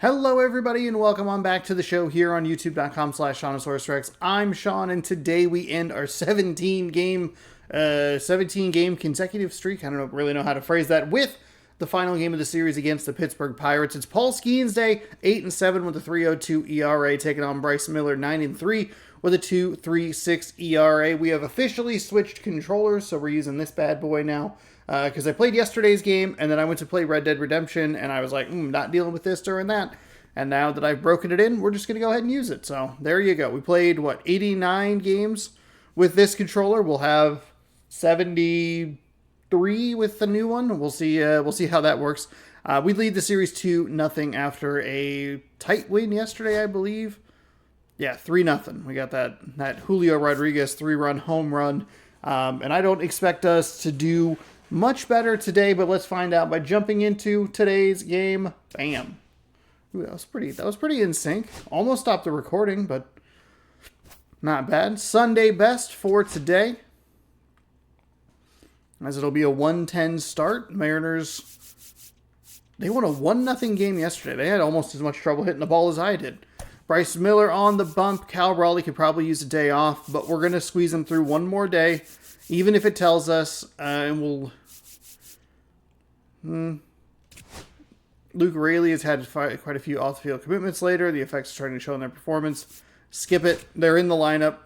Hello everybody and welcome on back to the show here on youtube.com/SeanOsaurusRex. I'm Sean and today we end our 17 game consecutive streak. I don't really know how to phrase that, with the final game of the series against the Pittsburgh Pirates. It's Paul Skenes Day, 8-7 with a 3.02 ERA, taking on Bryce Miller, 9-3 with a 2.36 ERA. We have officially switched controllers, so we're using this bad boy now. Because I played yesterday's game, and then I went to play Red Dead Redemption, and I was like, not dealing with this during that. And now that I've broken it in, we're just going to go ahead and use it. So, there you go. We played, 89 games with this controller. We'll have 73 with the new one. We'll see how that works. We lead the series 2-0 after a tight win yesterday, I believe. Yeah, 3-0. We got that Julio Rodriguez 3-run home run. And I don't expect us to do much better today, but let's find out by jumping into today's game. Bam. Ooh, that was pretty in sync. Almost stopped the recording, but not bad. Sunday best for today, as it'll be a 1-10 start. Mariners, they won a 1-0 game yesterday. They had almost as much trouble hitting the ball as I did. Bryce Miller on the bump. Cal Raleigh could probably use a day off, but we're going to squeeze him through one more day, even if it tells us, and we'll... Luke Raley has had quite a few off-the-field commitments later. The effects are starting to show in their performance. Skip it. They're in the lineup.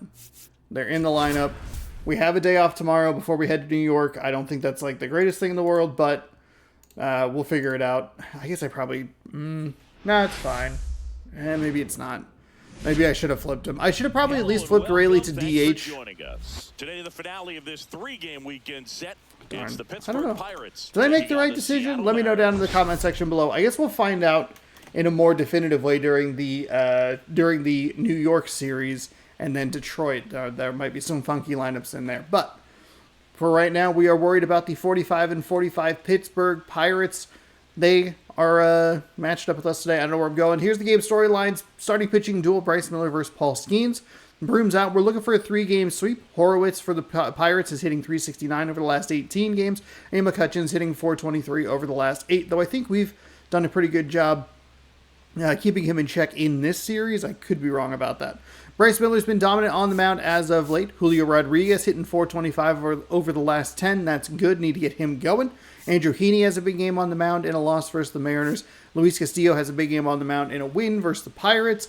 We have a day off tomorrow before we head to New York. I don't think that's like the greatest thing in the world, but we'll figure it out. I guess I probably... nah, it's fine. Maybe it's not. Maybe I should have flipped him. I should have probably at least flipped Raley to DH. Today, the finale of this three-game weekend set. It's the I don't Pittsburgh know. Pirates. Did I make the right decision? Let me know down in the comment section below. I guess we'll find out in a more definitive way during the New York series and then Detroit. There might be some funky lineups in there. But for right now, we are worried about the 45-45 Pittsburgh Pirates. They are matched up with us today. I don't know where I'm going. Here's the game storylines. Starting pitching duel, Bryce Miller versus Paul Skenes. Brooms out. We're looking for a 3-game sweep. Horowitz for the Pirates is hitting 369 over the last 18 games. And McCutcheon's hitting 423 over the last 8. Though I think we've done a pretty good job keeping him in check in this series. I could be wrong about that. Bryce Miller's been dominant on the mound as of late. Julio Rodriguez hitting 425 over the last 10. That's good. Need to get him going. Andrew Heaney has a big game on the mound in a loss versus the Mariners. Luis Castillo has a big game on the mound in a win versus the Pirates.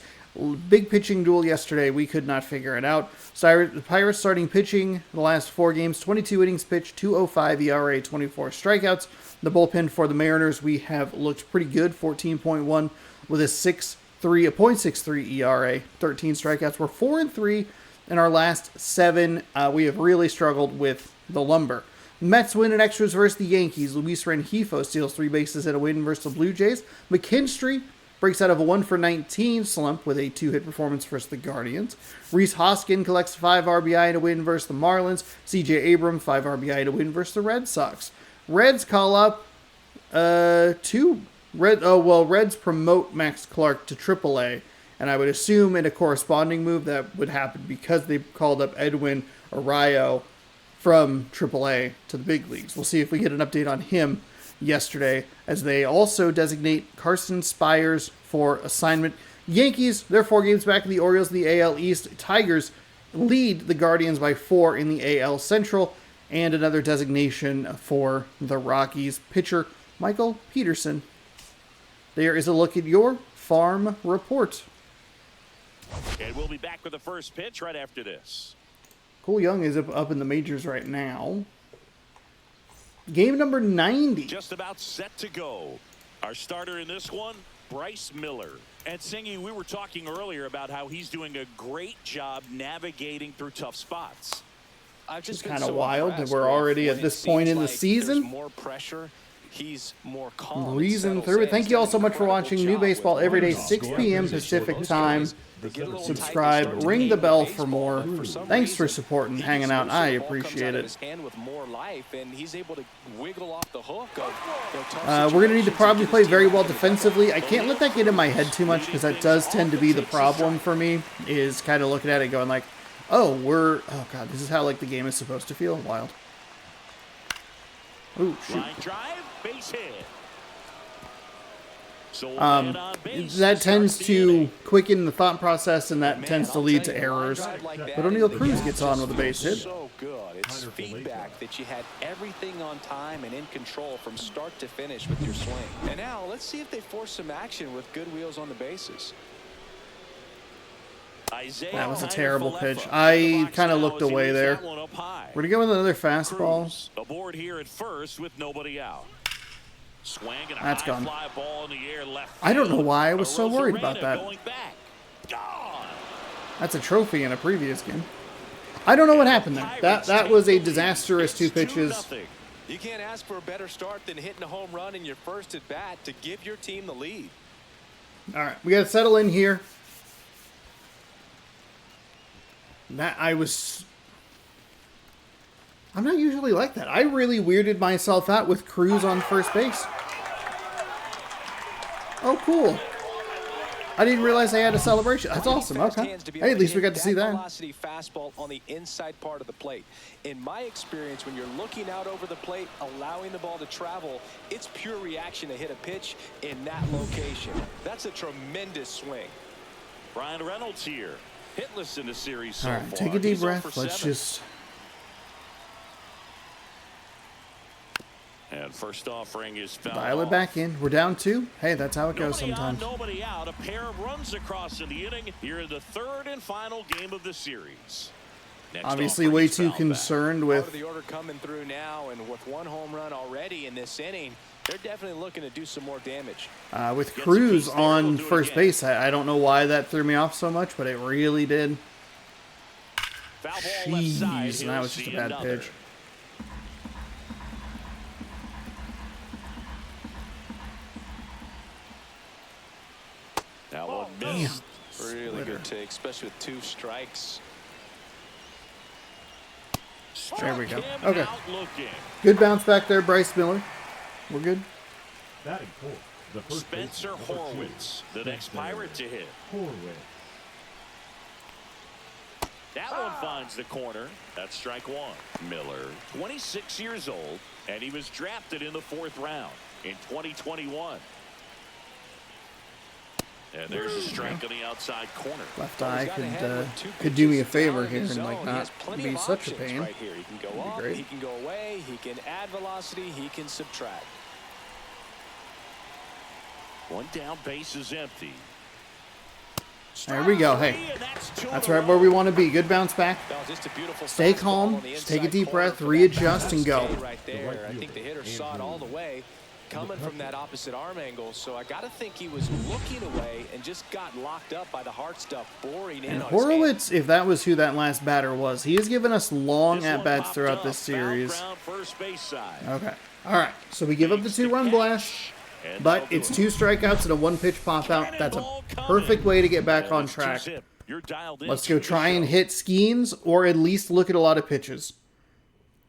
Big pitching duel yesterday. We could not figure it out. The Pirates starting pitching the last 4 games. 22 innings pitched, 2.05 ERA, 24 strikeouts. The bullpen for the Mariners, we have looked pretty good. 14.1 with a 0.63 ERA, 13 strikeouts. We're 4-3 in our last 7. We have really struggled with the lumber. Mets win in extras versus the Yankees. Luis Rengifo steals 3 bases at a win versus the Blue Jays. McKinstry breaks out of a 1-for-19 slump with a 2-hit performance versus the Guardians. Rhys Hoskins collects 5 RBI in a win versus the Marlins. C.J. Abrams, 5 RBI in a win versus the Red Sox. Reds call up Reds promote Max Clark to AAA, and I would assume in a corresponding move that would happen because they called up Edwin Arroyo from AAA to the big leagues. We'll see if we get an update on him yesterday, as they also designate Carson Spires for assignment. Yankees, they're 4 games back of the Orioles in the AL East. Tigers lead the Guardians by 4 in the AL Central, and another designation for the Rockies. Pitcher Michael Peterson. There is a look at your farm report. And we'll be back with the first pitch right after this. Cole Young is up in the majors right now. Game number 90. Just about set to go. Our starter in this one, Bryce Miller. And Singy, we were talking earlier about how he's doing a great job navigating through tough spots. It's kind of wild that we're already at this point in the season. More pressure. He's more Breezing through it. Thank you all so much for watching New Baseball every day, 6 p.m. Pacific time. Subscribe, ring the bell for more. Thanks for supporting and hanging out. I appreciate it. We're going to need to probably play very well defensively. I can't let that get in my head too much because that does tend to be the problem for me, is kind of looking at it going like, oh God, this is how like the game is supposed to feel. Wild. Ooh, shoot. Line drive, base hit. So we'll man on base That to tends start the to inning. quicken the thought process, and that tends to I'll lead tell to you, a line errors. drive like that But O'Neill into the Cruz gap gets on just with a base hit. So good. It's feedback that you had everything on time and in control from start to finish with your swing. And now let's see if they force some action with good wheels on the bases. That was a terrible pitch. I kind of looked away there. We're to go with another fastball. Cruz aboard here at first with nobody out. Swing and a That's high gone. fly ball in the air left I don't know field. why I was so worried about Arozarena that. going back. Gone. That's a trophy in a previous game. I don't know what happened there. That was a disastrous two pitches. 2-0. You can't ask for a better start than hitting a home run in your first at bat to give your team the lead. All right, we got to settle in here. I'm not usually like that. I really weirded myself out with Cruz on first base. Oh, cool. I didn't realize they had a celebration. That's awesome. Okay. Hey, at least we got to see that. Velocity fastball on the inside part of the plate. In my experience, when you're looking out over the plate, allowing the ball to travel, it's pure reaction to hit a pitch in that location. That's a tremendous swing. Brian Reynolds here. Hitless in the series so All right, far. take a deep He's 0 breath. for Let's 7. just... And first offering is foul. dial it back in. We're down 2. Hey, that's how it goes Nobody sometimes. on, nobody out. A pair of runs across in the inning here in the third and final game of the series. Next Obviously, offering way is too fouled back. concerned Part of with... the order coming through now, and with one home run already in this inning, they're definitely looking to do some more damage. With Cruz on first base, I don't know why that threw me off so much, but it really did. Foul ball left side. Jeez, and that He'll was just a see bad another. pitch. That one missed. Really Splitter. good take, especially with 2 strikes. There we go. Struck him Okay. out looking. Good bounce back there, Bryce Miller. We're good. Batting fourth, the first Spencer baseman, number 2, Horwitz, the next Pirate to hit. Horwitz. That one finds the corner. That's strike 1. Miller, 26 years old, and he was drafted in the 4th round in 2021. And there's a strike on the outside corner. Left Well, eye he's got ahead with 2 could do me a pitches favor down here in and the like zone. He not has plenty be of such a options pain. right here. He can go up, great. he can go away, he can add velocity, he can subtract. One down, base is empty. There we go. Hey, that's right where we want to be. Good bounce back. Well, just a beautiful Stay fastball calm, on the just take a inside deep corner breath, for that readjust, and go. stay right there. I think the hitter saw it all the way coming from that opposite arm angle, so I got to think he was looking away and just got locked up by the hard stuff boring in And on his hand. Horowitz, if that was who that last batter was, he has given us long This one at-bats popped throughout up, this foul series. ground, first base side. Okay. All right. So we give up the 2-run blast, And but they'll it's do 2 strikeouts and a 1-pitch pop out. That's a Cannonball coming. perfect way to get back And on it's track. 2-zip. You're dialed in Let's to go the try and show. hit Skenes, or at least look at a lot of pitches.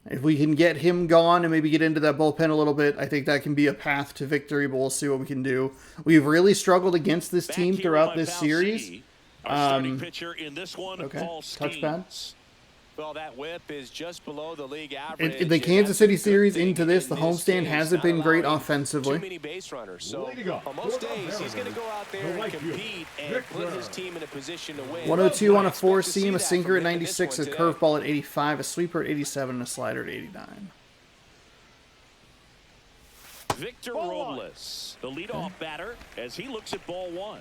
If we can get him gone and maybe get into that bullpen a little bit, I think that can be a path to victory, but we'll see what we can do. We've really struggled against this Back team here throughout with this my pal series. C, our starting pitcher in this one, Okay, Paul touchpad. Skenes. Well, that whip is just below the league average. In the and Kansas that's City a good series thing into this, in the homestand game, hasn't not been great allowing offensively. Too many base runners. So Way to go. on most days, he's going to go out there and compete and put his team in a position to win. 102 on a I expect to 4-seam, see a that sinker from at him in this 96, a one today. curveball at 85, a sweeper at 87, and a slider at 89. Victor Robles, the leadoff batter, as he looks at ball 1.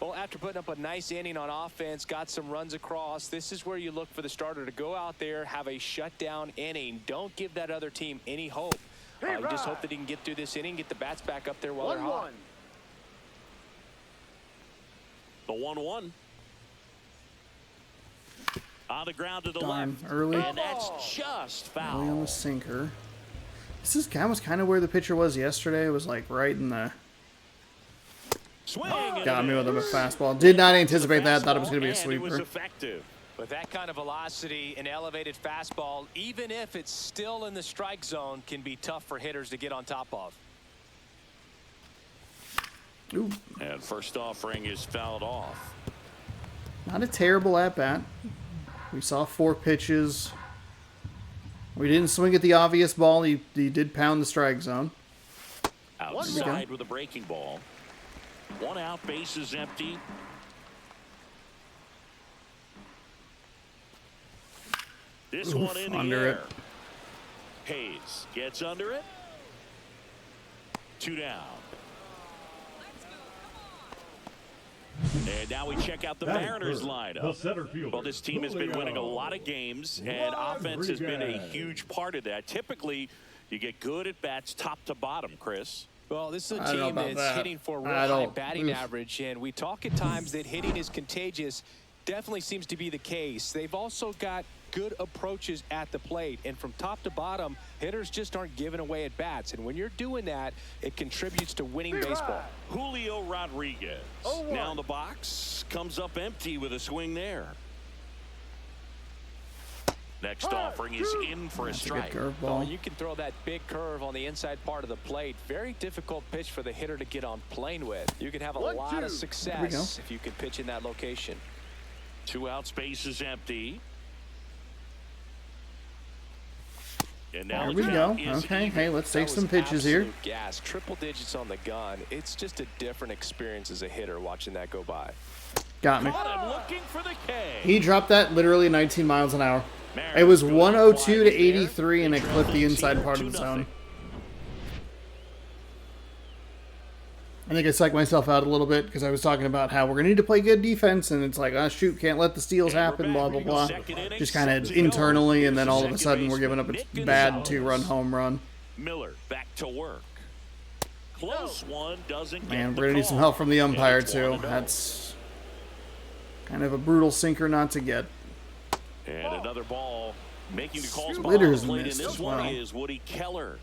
Well, after putting up a nice inning on offense, got some runs across, this is where you look for the starter to go out there, have a shutdown inning. Don't give that other team any hope. You just hope that he can get through this inning, get the bats back up there while they're hot. The 1-1. On the ground to the Darn, left. early. And that's just Early on foul. the sinker. That was kind of where the pitcher was yesterday. It was like right in the... Swing. Got me with a fastball. Did not anticipate that. Thought it was going to be a And it was sweeper. effective. With that kind of velocity, an elevated fastball, even if it's still in the strike zone, can be tough for hitters to get on top of. Ooh, And first offering is fouled off. not a terrible at-bat. We saw 4 pitches. We didn't swing at the obvious ball. He did pound the strike zone. Outside with a breaking ball. One out, base is empty. This one in the under air. it. Hayes gets under it. 2 down. And now we check out the Mariners The lineup. center fielder. Well, this team has been winning a lot of games, and offense has been a huge part of that. Typically, you get good at bats top to bottom, Chris. Well, this is a I don't know team about that's that. hitting for a real I high don't. batting average, and we talk at times that hitting is contagious. Definitely seems to be the case. They've also got good approaches at the plate, and from top to bottom, hitters just aren't giving away at bats, and when you're doing that, it contributes to winning baseball. Julio Rodriguez now in the box, comes up empty with a swing there. Next offering is in for a strike. Well, you can throw that big curve on the inside part of the plate. Very difficult pitch for the hitter to get on plane with. You can have a lot of success if you can pitch in that location. 2 outs, base is empty. And now There we go. Okay, hey, let's take some pitches here. Gas, triple digits on the gun. It's just a different experience as a hitter watching that go by. Got me. Caught him looking for the K. He dropped that literally 19 miles an hour. It was 102 to 83, and it clipped the inside part of the zone. I think I psyched myself out a little bit because I was talking about how we're going to need to play good defense, and it's like, oh, shoot, can't let the steals happen, blah, blah, blah. Just kind of internally, and then all of a sudden we're giving up a bad 2-run home run. Miller back to work. Close one, doesn't Man, get we're going to need some help from the umpire, too. 1-0. That's kind of a brutal sinker not to get. And another ball. Making the calls Splitters behind the plate in missed this as one well. is Woody Keller.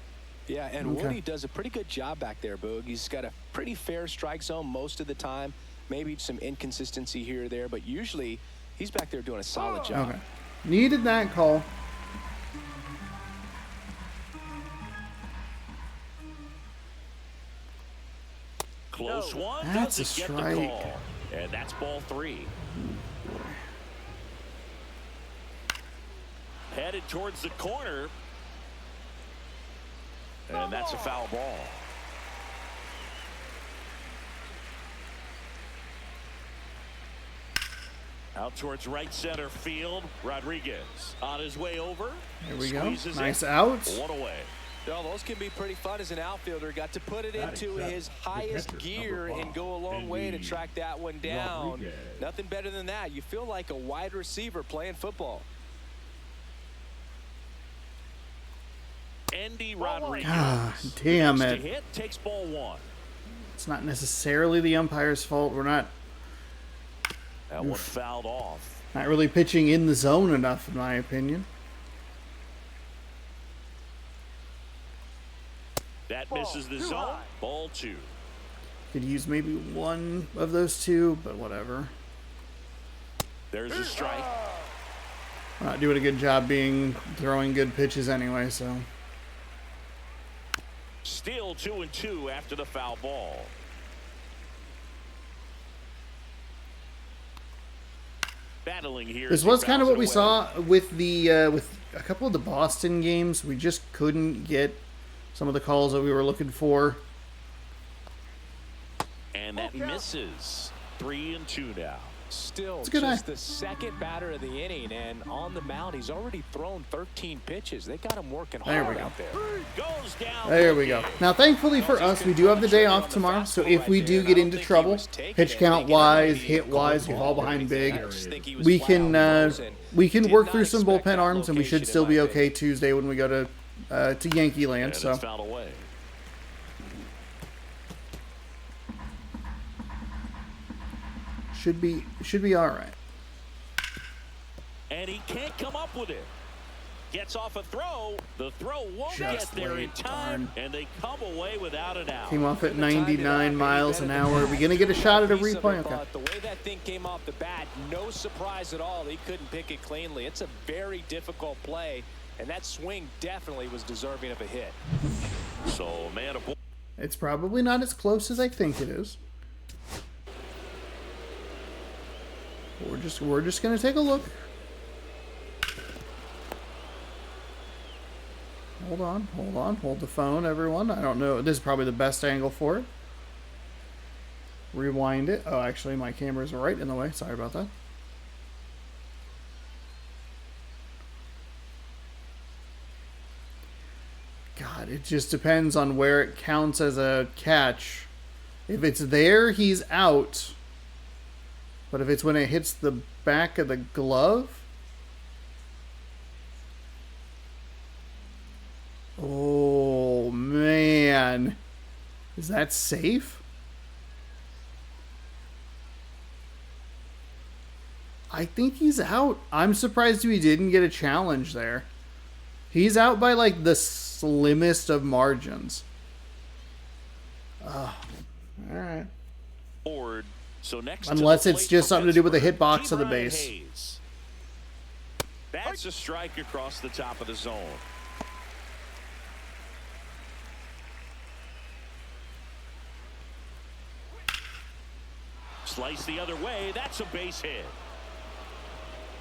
Yeah, and Woody does a pretty good job back there, Boog. He's got a pretty fair strike zone most of the time. Maybe some inconsistency here or there, but usually he's back there doing a solid job. Okay. Needed that call. Close one. That's a doesn't get the strike. call. And that's ball 3. Headed towards the corner. And that's a foul ball. Out towards right center field. Rodriguez on his way over. There we go. Squeezes Nice it. out. One away. Well, those can be pretty fun as an outfielder. Got to put it into his highest gear and go a long way to track that one down. Nothing better than that. You feel like a wide receiver playing football. Andy Rodriguez. God damn To it. hit, takes ball 1. It's not necessarily the umpire's fault. We're not That one fouled off. really pitching in the zone enough, in my opinion. That misses the zone. Ball 2. Could use maybe one of those two, but whatever. There's a strike. We're not doing a good job throwing good pitches anyway, so. Still 2-2 after the foul ball. Battling here. This was kind of what we saw with the with a couple of the Boston games. We just couldn't get some of the calls that we were looking for. And that misses. 3-2 now. Still good just eye. the second batter of the inning, and on the mound, he's already thrown 13 pitches. They got him working There hard we go. out there. Goes down. There we go. Now, thankfully for us, we do have the day off tomorrow, so if we do get into trouble, pitch count wise, hit wise, we fall behind big, we can work through some bullpen arms, and we should still be okay Tuesday when we go to Yankee Land. And So it's fouled away. should be all right. And he can't come up with it. Gets off a throw. The throw won't Just get there in late, time. darn. And they come away without an out. Came off at 99 miles an hour. Are we gonna get a shot at a replay? Okay. But the way that thing came off the bat, no surprise at all. He couldn't pick it cleanly. It's a very difficult play, and that swing definitely was deserving of a hit. So, man, It's probably not as close as I think it is. We're just gonna take a look. Hold on, hold on. Hold the phone, everyone. I don't know. This is probably the best angle for it. Rewind it. Oh, actually, my cameras are right in the way. Sorry about that. God, it just depends on where it counts as a catch. If it's there, he's out. But if it's when it hits the back of the glove... Oh, man. Is that safe? I think he's out. I'm surprised we didn't get a challenge there. He's out by, like, the slimmest of margins. Oh, all right. So next unless it's just something to do with the hitbox of the base. Hayes. That's a strike across the top of the zone. Slice the other way. That's a base hit.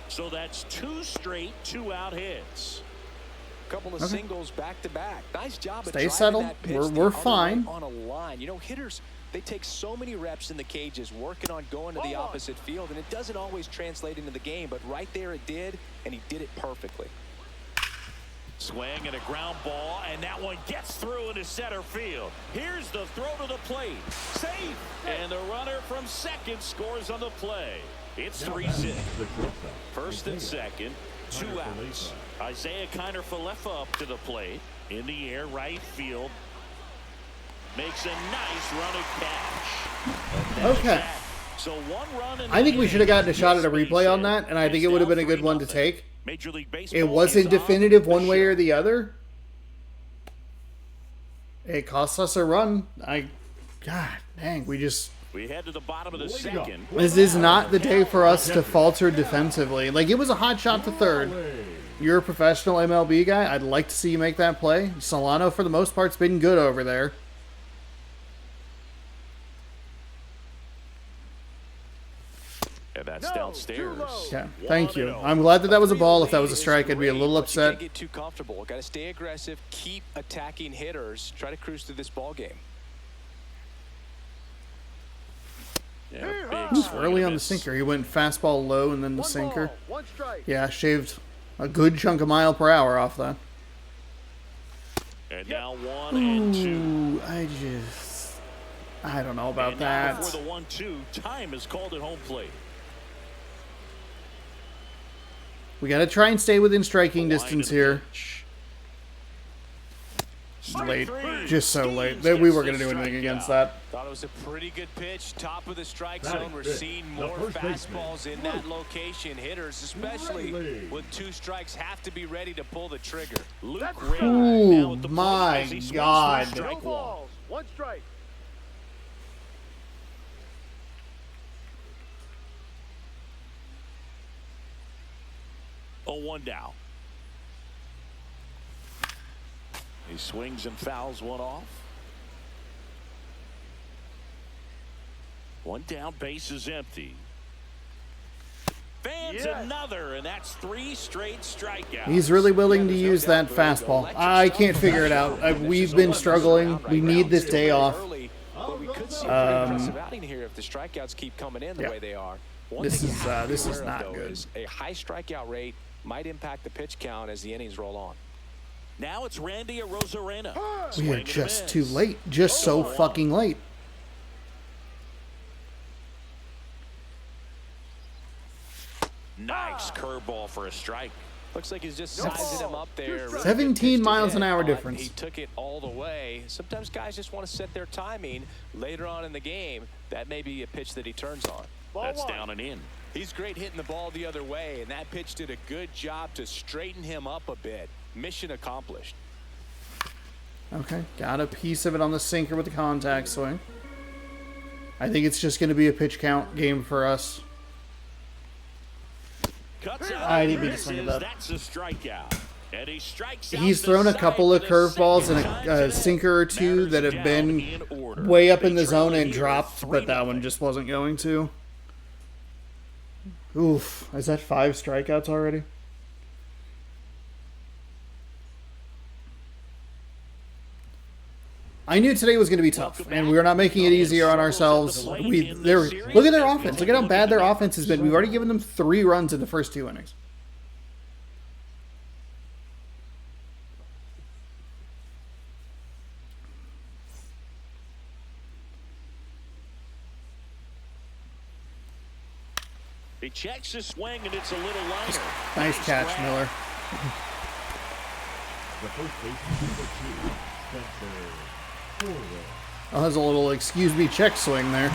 So that's 2 straight 2-out hits. Couple of singles back to back. Nice job. Stay settled. We're fine. On a line. You know, hitters, they take so many reps in the cages working on going to the opposite field, and it doesn't always translate into the game, but right there it did, and he did it perfectly. Swing and a ground ball, and that one gets through into center field. Here's the throw to the plate. Safe. And the runner from second scores on the play. It's 3-6. First and second, 2 outs. Isaiah Kiner-Falefa up to the plate. In the air, right field. Makes a nice running catch. Okay. So 1 run in I think we should have gotten a shot at a replay on that, and I think it would have been a good one to take. Major League Baseball. It wasn't definitive one way or the other. It cost us a run. God dang, we head to the bottom of the second. This is not the day for us to falter defensively. Like, it was a hot shot to third. You're a professional MLB guy. I'd like to see you make that play. Solano, for the most part, has been good over there. And that's downstairs. Yeah, thank you. I'm glad that was a ball. If that was a strike, I'd be a little upset. Can't get too comfortable. Got to stay aggressive. Keep attacking hitters. Try to cruise through this ball game. Yeah, Early on the sinker. He went fastball low and then the sinker. Yeah, shaved a good chunk of mile per hour off that. And now 1 and 2. Ooh, I don't know about that. Before the 1-2, time is called at home plate. We got to try and stay within striking distance here. Late. Just so late. We weren't going to do anything against that. Thought it was a pretty good pitch. Top of the strike zone. We're seeing more fastballs in that location. Hitters, especially with 2 strikes, have to be ready to pull the trigger. Ooh, my God. No balls. 1 strike. Oh, 1 down. He swings and fouls one off. 1 down, base is empty. Fans another, and that's 3 straight strikeouts. He's really willing to use that fastball. I can't figure it out. We've been struggling. We need this day off. But we could see a pretty impressive outing here if the strikeouts keep coming in the way they are. This is not good. A high strikeout rate might impact the pitch count as the innings roll on. Now it's Randy Arozarena. We are just too late. Just so fucking late. Nice curveball for a strike. Looks like he's just sizing him up there. 17 miles an hour difference. He took it all the way. Sometimes guys just want to set their timing later on in the game. That may be a pitch that he turns on. That's down and in. He's great hitting the ball the other way, and that pitch did a good job to straighten him up a bit. Mission accomplished. Okay, got a piece of it on the sinker with the contact swing. I think it's just going to be a pitch count game for us. I didn't mean to swing at that. That's a strikeout. And he strikes out. He's thrown a couple of curveballs and a sinker or 2 that have been way up in the zone and dropped, but that one just wasn't going to. Oof, is that 5 strikeouts already? I knew today was going to be tough, and we were not making it easier on ourselves. Look at their offense. Look at how bad their offense has been. We've already given them 3 runs in the first 2 innings. He checks his swing, and it's a little liner. Nice catch, Miller. The first baseman, number 2, Spencer Horwitz. Oh, has a little excuse me check swing there.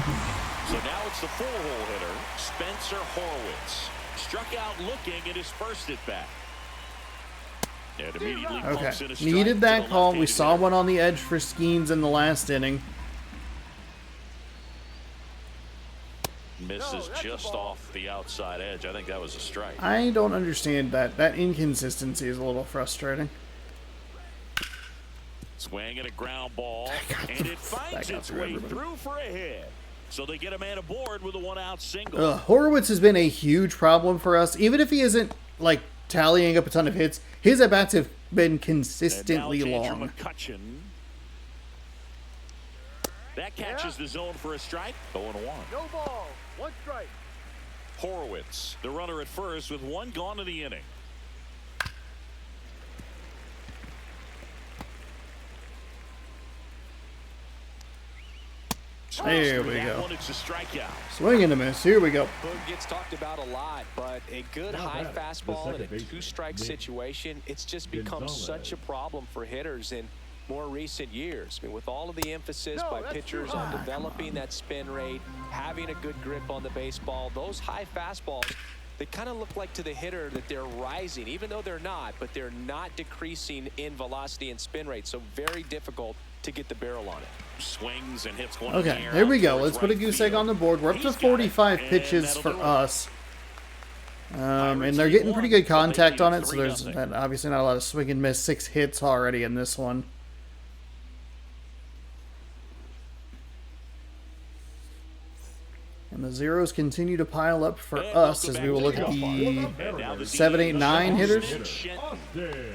So now it's the 4-hole hitter, Spencer Horwitz. Struck out looking at his first at bat. And immediately pumps in a strike Needed to that the call. We left-handed saw hitter. one on the edge for Skenes in the last inning. Misses just off the outside edge. I think that was a strike. I don't understand that. That inconsistency is a little frustrating. Swing and a ground ball, and it finds its way through for a hit. So they get a man aboard with a 1-out single. Horowitz has been a huge problem for us. Even if he isn't like tallying up a ton of hits, his at-bats have been consistently long. McCutcheon. That catches the zone for a strike. 0-1. No ball. 1 strike. Horowitz, the runner at first with 1 gone in the inning. There we That go. one, it's a strikeout. Swing and a miss. Here we go. Boog gets talked about a lot, but a good high bad. fastball The in a second 2-strike baseman, situation, it's just become Gonzalez. such a problem for hitters in more recent years. I mean, with all of the emphasis No, by that's pitchers too on high. developing that spin rate, having a good grip on the baseball, those high fastballs, they kind of look like to the hitter that they're rising, even though they're not, but they're not decreasing in velocity and spin rate. So very difficult to get the barrel on it. Swings and hits one in the Okay, air there we out go. towards Let's put a right goose egg field. on the board. We're up to He's got it, 45 and pitches that'll for do it. us. And Pirates they're lead getting pretty one, good so they contact lead on it, so there's 3-0. obviously not a lot of swing and miss. 6 hits already in this one. And the zeros continue to pile up for And us welcome as we will back look to at the the And now the 7, 8, 9 Austin hitters. Shenton. Austin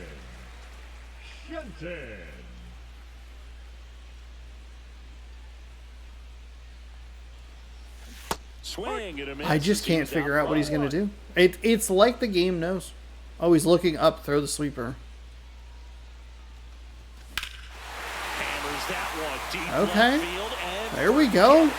Shenton. Swing and a miss. I just can't He's figure out what he's going to front. do. It's like the game knows. Oh, he's looking up, throw the sweeper. Hammers that one deep Okay. left field, and There we go.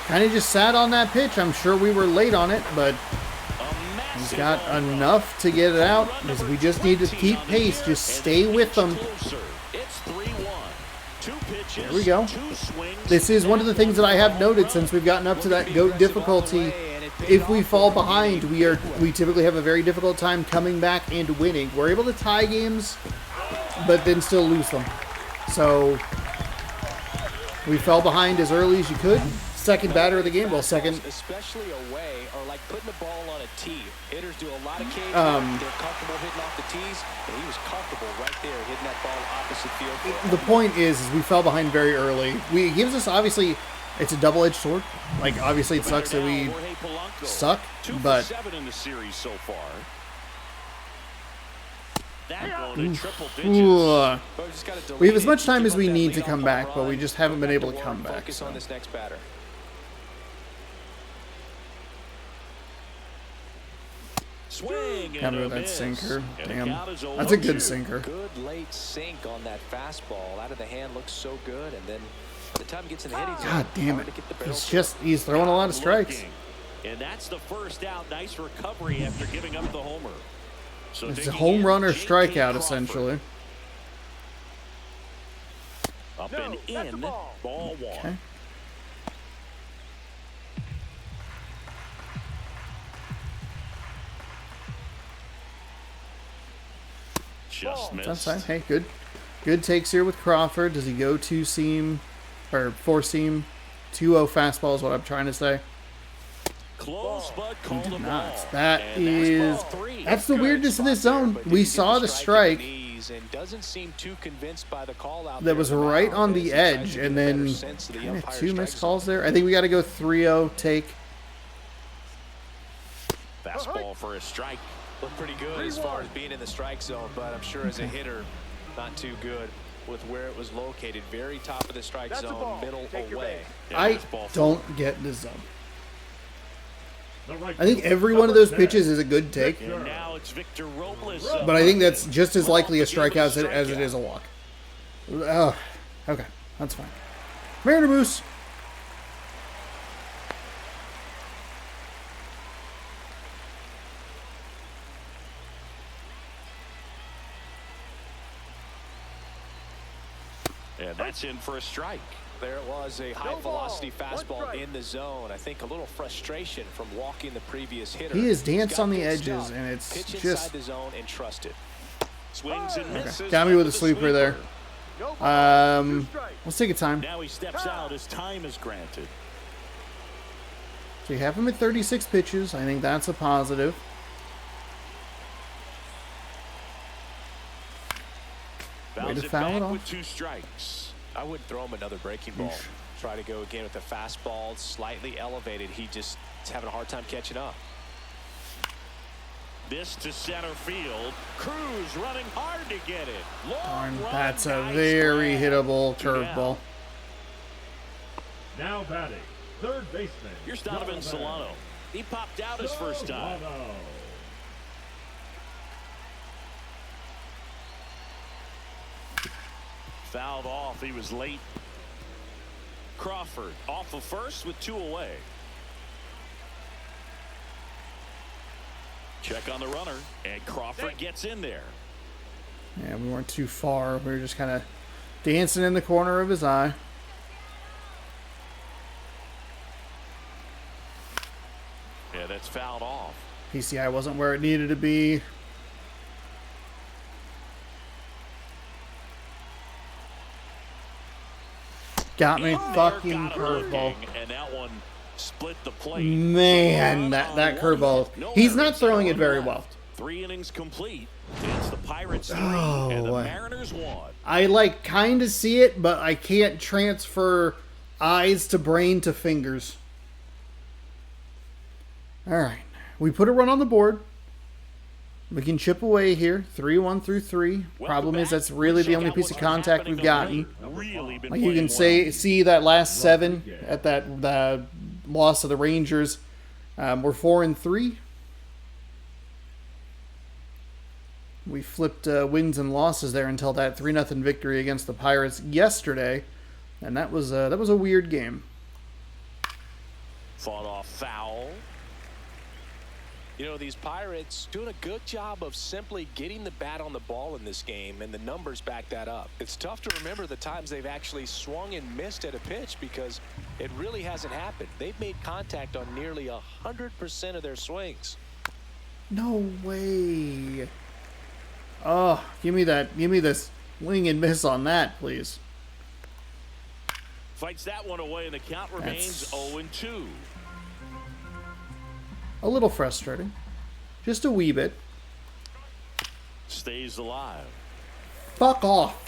Kind of just sat on that pitch. I'm sure we were late on it, but a massive he's got home run. enough to get it out. Run Because number we just need to 20 keep on the pace. year, Just and stay they with inch them. closer. It's 3-1. 2 pitches. There we go. 2 swings. This is one of the things that I have noted since we've gotten up to that GOAT difficulty. If we fall behind, we typically have a very difficult time coming back and winning. We're able to tie games, but then still lose them. So we fell behind as early as you could. Second batter of the game, well, second. Especially away, or like putting the ball on a tee. Hitters do a lot of cages. They're comfortable hitting off the tees, and he was comfortable right there hitting that ball opposite field. The point is we fell behind very early. It gives us, obviously, it's a double-edged sword. Like, obviously it sucks that we Jorge Polanco. suck, 2 for but 7 in the series so far. That going to triple digits. we have as much time as we need to come back, but we just haven't been able to come back. Focus So. on this next batter. Swing Can't and a remember that miss. sinker. And the Damn. count is That's a good 0-2. sinker. Good late sink on that fastball. Out of the hand looks so good, and then by the time he gets in the hitting zone, God damn hard it. to get the barrel He's throwing a lot of strikes. Looking. And that's the first out. Nice recovery after giving up the homer. So It's a digging home in, run or J.K. strikeout, Crawford. essentially. Up No, and that's a in. ball. Ball 1. Okay. Just missed. That's fine. Hey, good takes here with Crawford. Does he go 2-seam or 4-seam? 2-0 fastball is what I'm trying to say. Close, but called a ball. Not. That And is. that's ball 3. That's the Good weirdness of this spot there, zone. but We didn't get saw the at strike the knees and doesn't seem too convinced by the call out that there was in the right mound, on as the he tries edge, to get and a better then sense of the kind of umpire 2 strike missed zone. calls there. I think we got to go 3-0 take. Fastball for a strike. Looked pretty good as far as being in the strike zone, but I'm sure as a hitter, not too good. with where it was located. Very top of the strike That's a zone, ball. middle Take your away. base. I don't get the zone. The right I think fielder, every one of number those 10, pitches is a good take, And now it's Victor Robles. but I think that's just as likely a strikeout as it is a walk. Oh, okay, that's fine. Mariner Moose. And that's in for a strike. There it was, a high velocity fastball in the zone. I think a little frustration from walking the previous hitter. He is He's danced got on the good edges, stuff. and it's Pitch just inside the zone and trust it. Swings and misses. got me with a sleeper there. No ball. 2 strikes. Let's take a time. Now he steps out as time is granted. So you have him at 36 pitches. I think that's a positive. Way to Fouls it foul it back off. with 2 strikes. I wouldn't throw him another breaking ball. Try to go again with the fastball, slightly elevated. He just is having a hard time catching up. This to center field. Cruz running hard to get it. Darn, Long run, that's a nice very grab. hittable 2 down. curveball. Now batting, third baseman. Here's Donovan Solano. He popped out his first time. Solano. Fouled off. He was late. Crawford off of first with 2 away. Check on the runner, and Crawford gets in there. Yeah, we weren't too far. We were just kind of dancing in the corner of his eye. Yeah, that's fouled off. PCI wasn't where it needed to be. Got me. Fucking Got him curveball. looking, and that one split the plate. Man, that curveball. No He's not errors, throwing no it very left. well. 3 innings complete. It's the Pirates 3 Oh, and the boy. Mariners 1. I like kind of see it, but I can't transfer eyes to brain to fingers. All right. We put a run on the board. We can chip away here. 3-1 through 3. Problem is that's really the only piece of contact we've gotten. Really been Like you can playing see that last 7 at that the loss of the Rangers. We're 4-3. We flipped wins and losses there until that 3-0 victory against the Pirates yesterday, and that was a weird game. Fought off foul. You know, these Pirates doing a good job of simply getting the bat on the ball in this game, and the numbers back that up. It's tough to remember the times they've actually swung and missed at a pitch because it really hasn't happened. They've made contact on nearly 100% of their swings. No way. Oh, give me this swing and miss on that, please. Fights that one away, and the count remains 0-2. A little frustrating. Just a wee bit. Stays alive. Fuck off.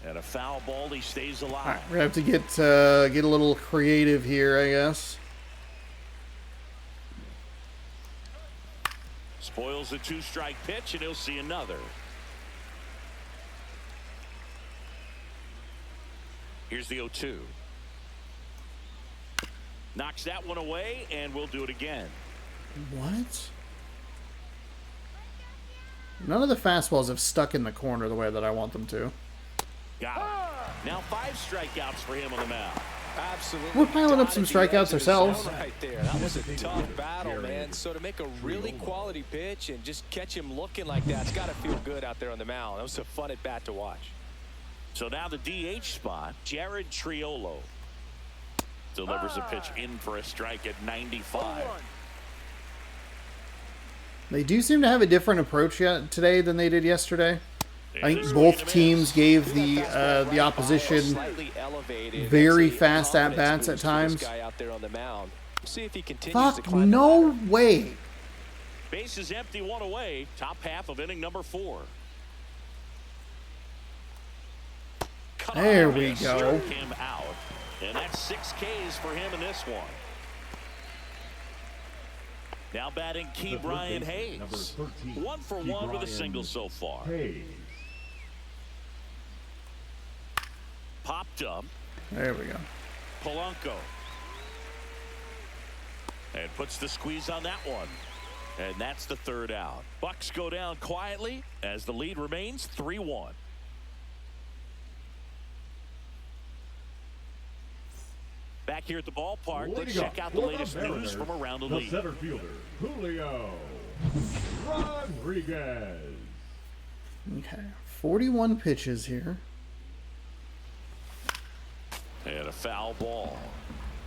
And a foul ball, he stays alive. All right, we're gonna have to get a little creative here, I guess. Spoils the 2-strike pitch, and he'll see another. Here's the 0-2. Knocks that one away, and we'll do it again. What? None of the fastballs have stuck in the corner the way that I want them to. Got him. Now 5 strikeouts for him on the mound. Absolutely. We're piling up some Dotted the edge strikeouts of the ourselves. zone right there. That was a tough battle, man. So to make a really quality pitch and just catch him looking like that, it's got to feel good out there on the mound. That was a fun at bat to watch. So now the DH spot, Jared Triolo delivers a pitch in for a strike at 95. They do seem to have a different approach today than they did yesterday. I think This both swing and a teams miss. gave the opposition Slightly elevated. very That's a fast at confidence bats at boost for this times. guy out there on the mound. See if he continues to Fuck climb the no ladder. way. Base is empty, 1 away. Top half of inning number 4. There we Struck go. him out, and that's 6 Ks for him in this one. Now batting Key The Brian first baseman, number Hayes. 13, 1 for Key 1 with a Brian single so far. Hayes. Popped up. There we go. Polanco. And puts the squeeze on that one. And that's the third out. Bucks go down quietly as the lead remains 3-1. Back here at the ballpark, let's check out the latest news from around the league. Center fielder, Julio Rodriguez. Okay, 41 pitches here. And a foul ball.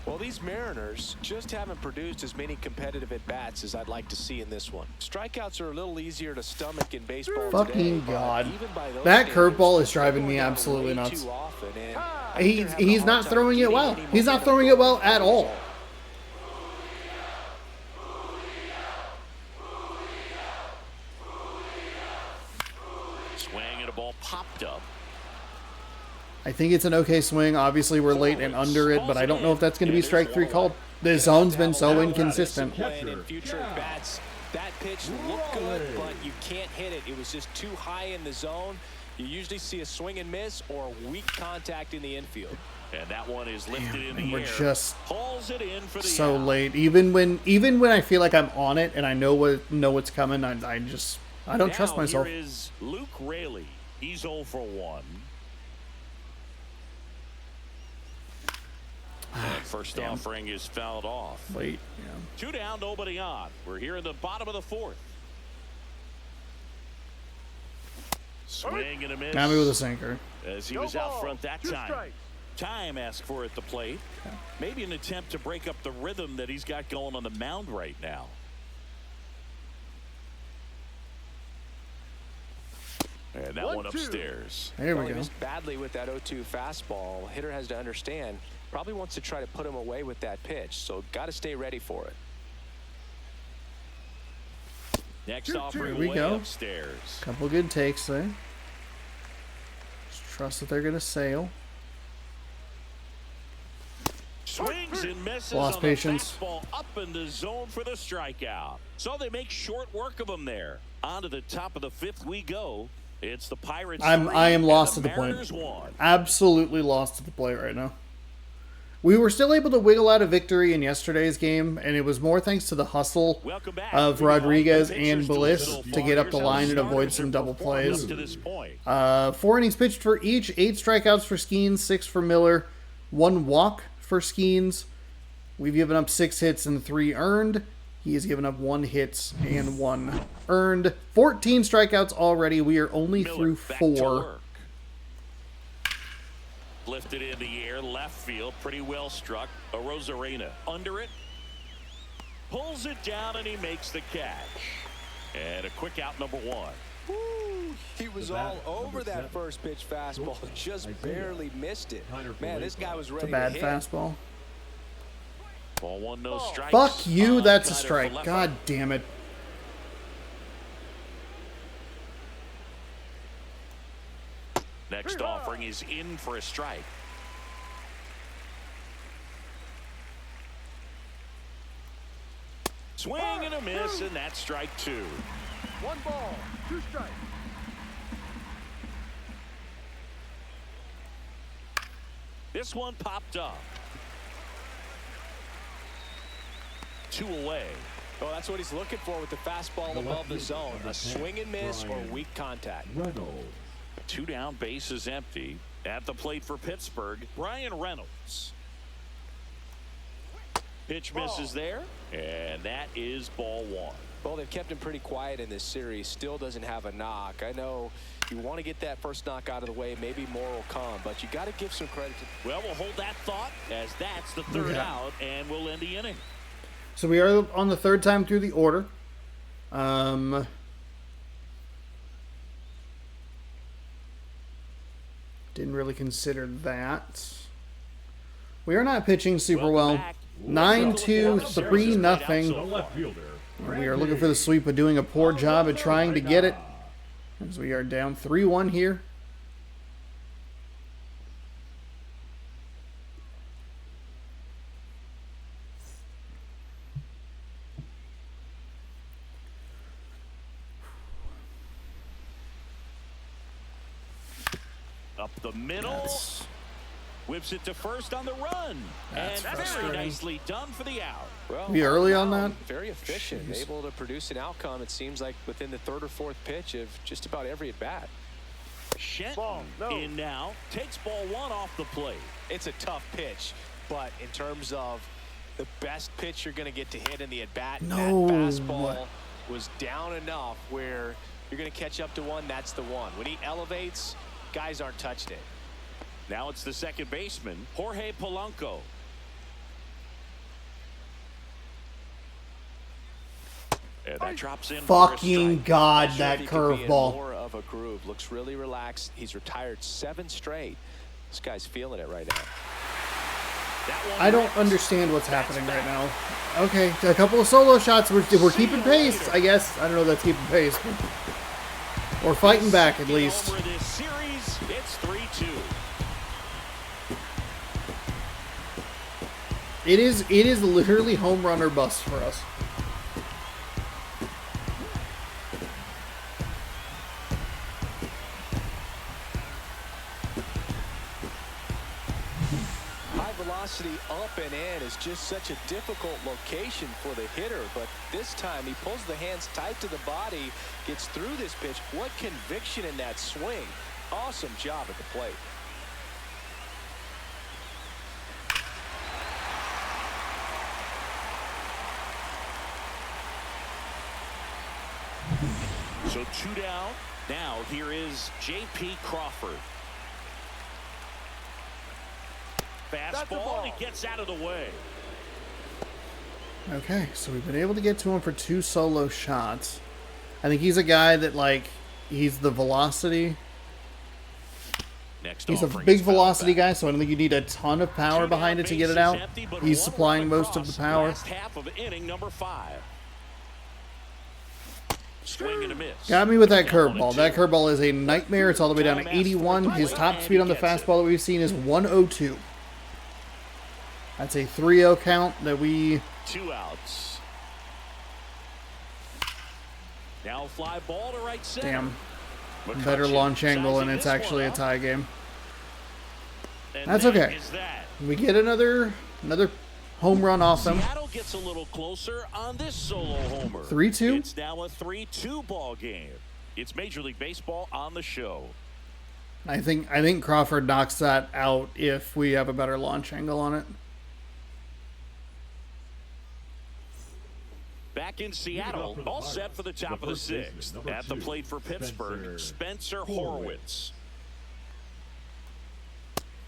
Well, these Mariners just haven't produced as many competitive at-bats as I'd like to see in this one. Strikeouts are a little easier to stomach in baseball Fucking today, God. but even by those That standards, curveball is they're driving going me down absolutely way nuts. too often, and they're having a He's hard not time throwing it getting well. any He's not momentum throwing it well going at as a all. result. Swing and a ball popped up. I think it's an okay swing. Obviously, we're late and under it, but I don't know if that's going to be strike 3 called. The zone's been so inconsistent. Playing in future at-bats. That pitch looked good, but you can't hit it. It was just too high in the zone. You usually see a swing and miss or weak contact in the infield. And that one is lifted in the And we're air. just Pulls it in for the so out. late. Even when I feel like I'm on it and I know what's coming, I don't trust myself. Here is Luke Raley. He's 0 for 1. And first offering is fouled off. Late. Yeah. 2 down, nobody on. We're here in the bottom of the 4th. Swing and a miss. Got me with a sinker. As he No was out ball, front that 2 time. strikes. Time asked for at the plate. Maybe an attempt to break up the rhythm that he's got going on the mound right now. And that one 1-2. upstairs. There Well, we he go. missed badly with that 0-2 fastball. Hitter has to understand, probably wants to try to put him away with that pitch, so got to stay ready for it. Next 2-2. offering Here we way go. upstairs. Couple good takes there. Just trust that they're going to sail. Swings and misses Lost on patience. the fastball up in the zone for the strikeout. So they make short work of him there. On to the top of the 5th we go. It's the Pirates. I am 3 lost and at the point. Mariners 1. Absolutely lost at the plate right now. We were still able to wiggle out a victory in yesterday's game, and it was more thanks to the hustle Welcome back. of Rodriguez The and pitchers to Bliss Little to get up the Farmers. line and Starters avoid some have double performed plays. up to this point. 4 innings pitched for each, 8 strikeouts for Skenes, 6 for Miller, 1 walk for Skenes. We've given up 6 hits and 3 earned. He has given up 1 hit and 1 earned. 14 strikeouts already. We are only Miller through back to 4. work. Lifted in the air, left field, pretty well struck. A Rosarena under it. Pulls it down and he makes the catch. And a quick out, number 1. Woo, he was The all batter, over number that 7. first pitch fastball, just Isaiah. barely missed it. Man, this guy was It's a ready bad to hit. fastball. Ball 1, no strikes. Fuck you, On that's a Kiner strike. Falefa. God damn it. Next offering is in for a strike. Swing and a miss, and that's strike 2. 1 ball, 2 strikes. This one popped up. 2 away. Oh, that's what he's looking for with the fastball above the zone. A swing and miss or weak contact. Reynolds. 2 down, bases empty. At the plate for Pittsburgh, Brian Reynolds. Pitch misses there, and that is ball 1. Well, they've kept him pretty quiet in this series. Still doesn't have a knock. I know you want to get that first knock out of the way. Maybe more will come, but you got to give some credit to. Well, we'll hold that thought as that's the 3rd Yeah. out, and we'll end the inning. So we are on the 3rd time through the order. Didn't really consider that. We are not pitching super Welcome well. back. 9-2, 3-0. The left fielder. We are looking for the sweep, but doing a poor job at trying to get it. As we are down 3-1 here. Up the middle. Whips it to first on the run. That's and very frustrating. nicely done for the out. Well, We early on that? Very efficient, Jeez. able to produce an outcome, it seems like, within the third or fourth pitch of just about every at-bat. Shenton Ball, no. in now. Takes ball one off the plate. It's a tough pitch, but in terms of the best pitch you're going to get to hit in the at-bat, No. that fastball was down enough where you're going to catch up to one, that's the one. When he elevates, guys aren't touching it. Now it's the second baseman, Jorge Polanco. And that drops in for a Fucking strike. God, Not sure that if he could be in curveball. more of a groove. Looks really relaxed. He's retired 7 straight. This guy's feeling it right now. That one I don't rips. understand what's happening right now. Okay, a couple of solo shots. We're keeping pace, I guess. I don't know if that's keeping pace, but we're fighting back at least. Over this series, it's 3-2. It is literally home run or bust for us. High velocity up and in is just such a difficult location for the hitter, but this time he pulls the hands tight to the body, gets through this pitch. What conviction in that swing. Awesome job at the plate. So 2 down. Now here is J.P. Crawford. Fastball, and he gets out of the way. Okay, so we've been able to get to him for 2 solo shots. I think he's a guy that, like, he's the velocity. Next He's a offering big is fouled velocity back. guy, so I don't think you need a ton of power 2 behind down, it to get it bases out. empty, but He's one supplying run most of the across. power. Last half of inning number 5. Swing and a miss. Got me with that Down curveball. 1-2. That curveball is a nightmare. It's all the way down to 81. His top speed on the fastball that we've seen is 102. That's a 3-0 count that we... 2 outs. Now fly ball to right center. Damn. McCutcheon Better launch angle, sizing and it's this actually a one up. tie game. And That's that okay. is that. We get another home run off them. Seattle gets a little closer on this solo homer. 3-2? It's now a 3-2 ball game. It's Major League Baseball on the show. I think Crawford knocks that out if we have a better launch angle on it. Back in Seattle, all set for the top of the 6th. At the plate for Pittsburgh, Spencer Horwitz.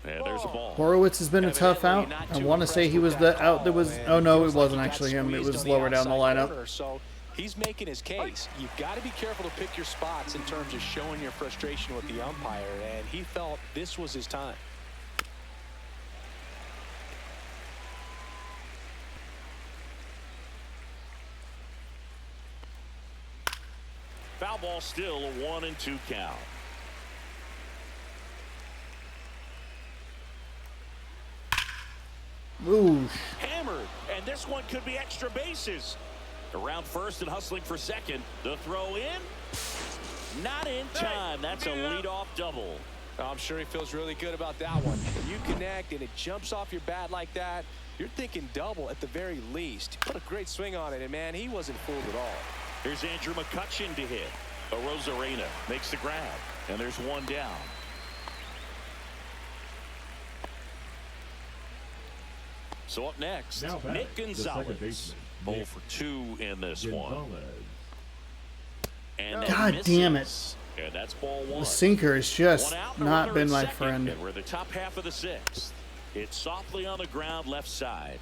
And there's a ball. Horowitz has been a tough out. I want to say he was the out that was... Oh, no, it wasn't actually him. It was lower down the lineup. So he's making his case. You've got to be careful to pick your spots in terms of showing your frustration with the umpire, and he felt this was his time. Foul ball still a 1-2 count. Ooh. Hammered, and this one could be extra bases. Around first and hustling for second. The throw in. Not in time. That's a leadoff double. I'm sure he feels really good about that one. When you connect and it jumps off your bat like that, you're thinking double at the very least. He put a great swing on it, and man, he wasn't fooled at all. Here's Andrew McCutcheon to hit. Arozarena makes the grab, and there's one down. So up next, Now batting, Nick the second Gonzalez. baseman, 0 Nick for 2 in this one. Gonzalez. And that God damn it. misses. And that's ball 1. The sinker has just One out and a not runner been at my second, friend. And we're the top half of the 6th. It's softly on the ground left side.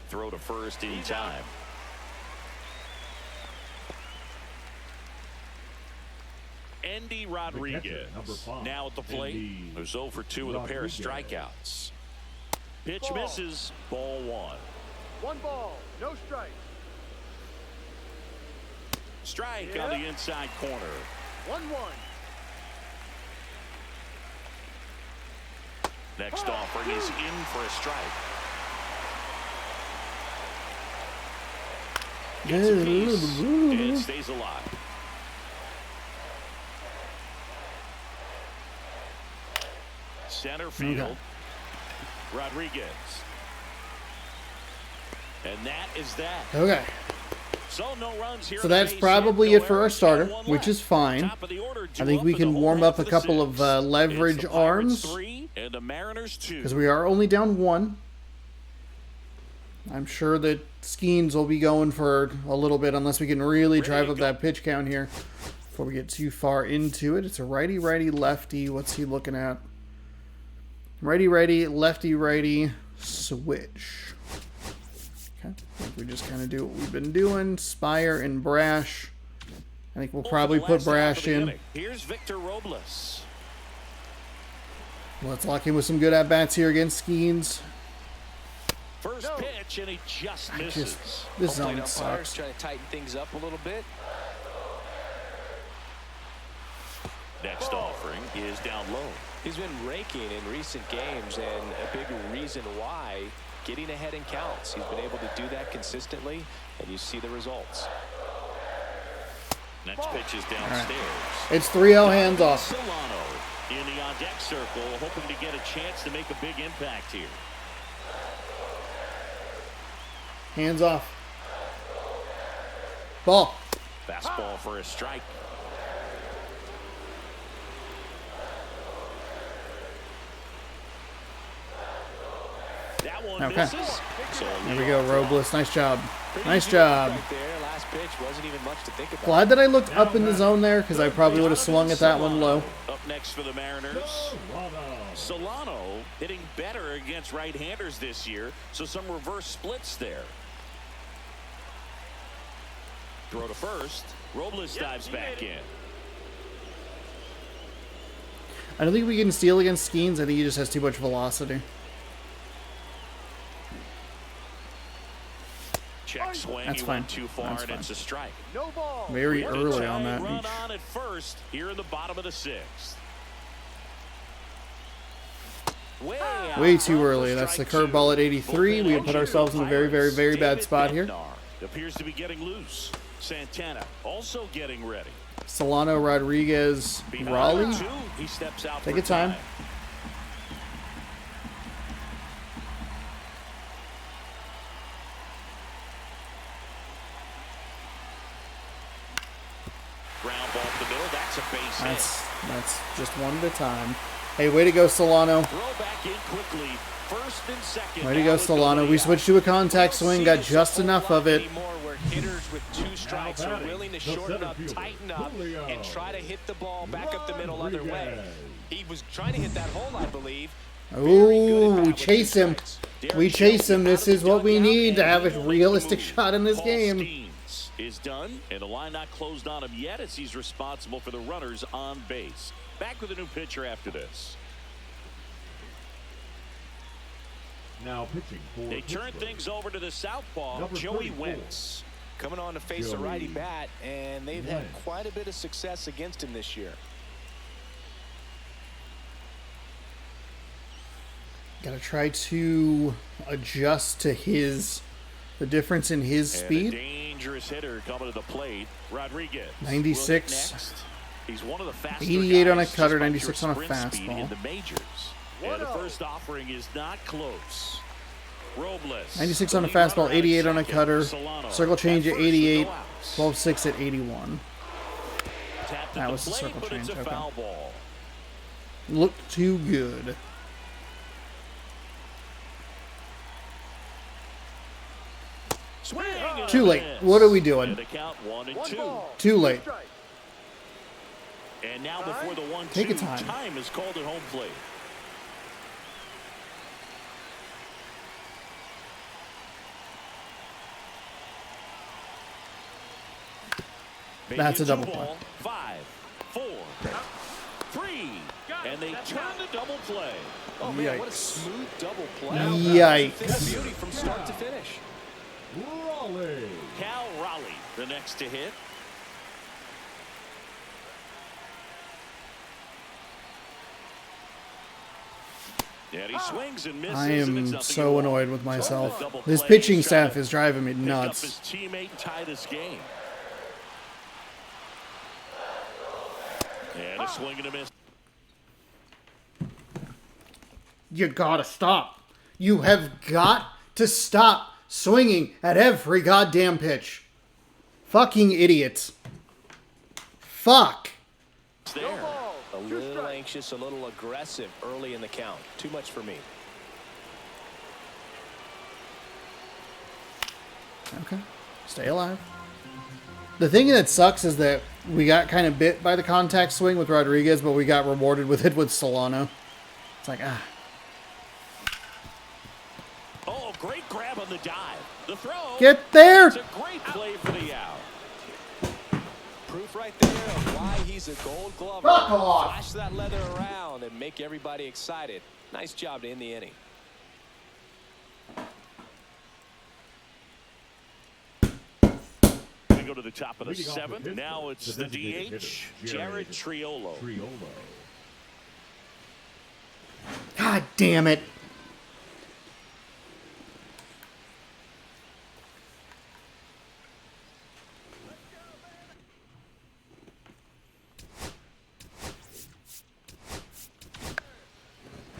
Throw to first in time. Andy Rodriguez number 5, now at the plate. Andy There's 0 for 2 with a pair of Rodriguez. strikeouts. Pitch Ball. misses. Ball 1. 1 ball, no strikes. Strike on the inside corner. 1-1. Next offering is in for a strike. Gets a piece and stays alive. center field. Rodriguez. And that is that. Okay. So no runs here. So that's probably it for our starter, which is fine. I think we can warm up a couple of leverage arms because we are only down 1. I'm sure that Skenes will be going for a little bit unless we can really drive up that pitch count here before we get too far into it. It's a righty, righty, lefty. What's he looking at? Righty, righty, lefty, righty, switch. Okay. I think we just kind of do what we've been doing. Spire and Brash. I think we'll probably put Brash in. Here's Victor Robles. Let's lock in with some good at-bats here against Skenes. First pitch, and he just misses. This zone sucks. Trying to tighten things up a little bit. Next offering is down low. He's been raking in recent games, and a big reason why, getting ahead in counts. He's been able to do that consistently, and you see the results. Next pitch is downstairs. Right. It's 3-0 hands off. Solano in the on-deck circle, hoping to get a chance to make a big impact here. Hands off. Ball. Fastball for a strike. That one misses. So there we go, Robles. Nice job. Nice job. Right there. Last pitch wasn't even much to think about. Glad that I looked up in the zone there because I probably would have swung at that one low. Up next for the Mariners. Solano hitting better against right-handers this year, so some reverse splits there. Throw to first. Robles dives back in. I don't think we can steal against Skenes. I think he just has too much velocity. Check swing. That's He fine. went too far, That's and fine. it's a strike. No ball. Very early on that. Run on at first here in the bottom of the 6th. Way too early. That's the curveball at 83. We have put ourselves in a very, very, very bad spot here. Appears to be getting loose. Santana also getting ready. Solano, Rodriguez, Raleigh. He steps out. Take your time. Ground ball up the middle. That's a base hit. That's just one at a time. Hey, way to go, Solano. Throw back in quickly. First and second. Way to go, Solano. We switched to a contact swing, got just enough of it. Where hitters with 2 strikes are willing to shorten up, tighten up, and try to hit the ball back up the middle other way. He was trying to hit that hole, I believe. Ooh, we chase him. We chase him. This is what we need to have a realistic shot in this game. Is done, and the line not closed on him yet as he's responsible for the runners on base. Back with a new pitcher after this. Now pitching for They turn Pittsburgh. things over to the southpaw, Number Joey 34. Wentz. Coming on to face a righty bat, and they've had quite a bit of success against him this year. Gotta try to adjust to the difference in his And speed. a dangerous hitter coming to the plate, Rodriguez. 96. Next. He's one of the faster 88 on a guys cutter, just by 96 pure on a sprint speed fastball. in the majors. And the first offering is not close. Robles. 96 on a the lead fastball, runner 88 on a second. cutter. Solano. Circle change at At first, 88. no outs. 12-6 at 81. Tapped at That the was the plate, circle but change, it's a okay. foul ball. Looked too good. Swing and Too a late. miss. What are we doing? And the count 1-2. Ball. Too late. Strike. And now before the 1-2, Take your time. time is called at home plate. That's a double play. Ball, 5, 4, 3, and they turn the double play. Oh, man, what a Yikes. smooth double play. Yikes. Beauty from start to finish. Raleigh. Cal Raleigh, the next to hit. And he swings and misses. I and it's am nothing so at all. annoyed with myself. Double This play, pitching he's trying staff to is driving me pick up nuts. his teammate and tie this game. And a swing and a miss. You gotta stop. You have got to stop swinging at every goddamn pitch. Fucking idiots. Fuck. There. A little anxious, a little aggressive early in the count. Too much for me. Okay. Stay alive. The thing that sucks is that we got kind of bit by the contact swing with Rodriguez, but we got rewarded with it with Solano. It's like, ah. Oh, great grab on the dive. The throw. Get there! It's a great play for the out. Proof right there of why he's a Gold Glover. Fuck off. Flash that leather around and make everybody excited. Nice job to end the inning. We go to the top of the Leading off for 7th. Pittsburgh, Now it's the the designated DH, hitter, Jared Triolo. God damn it.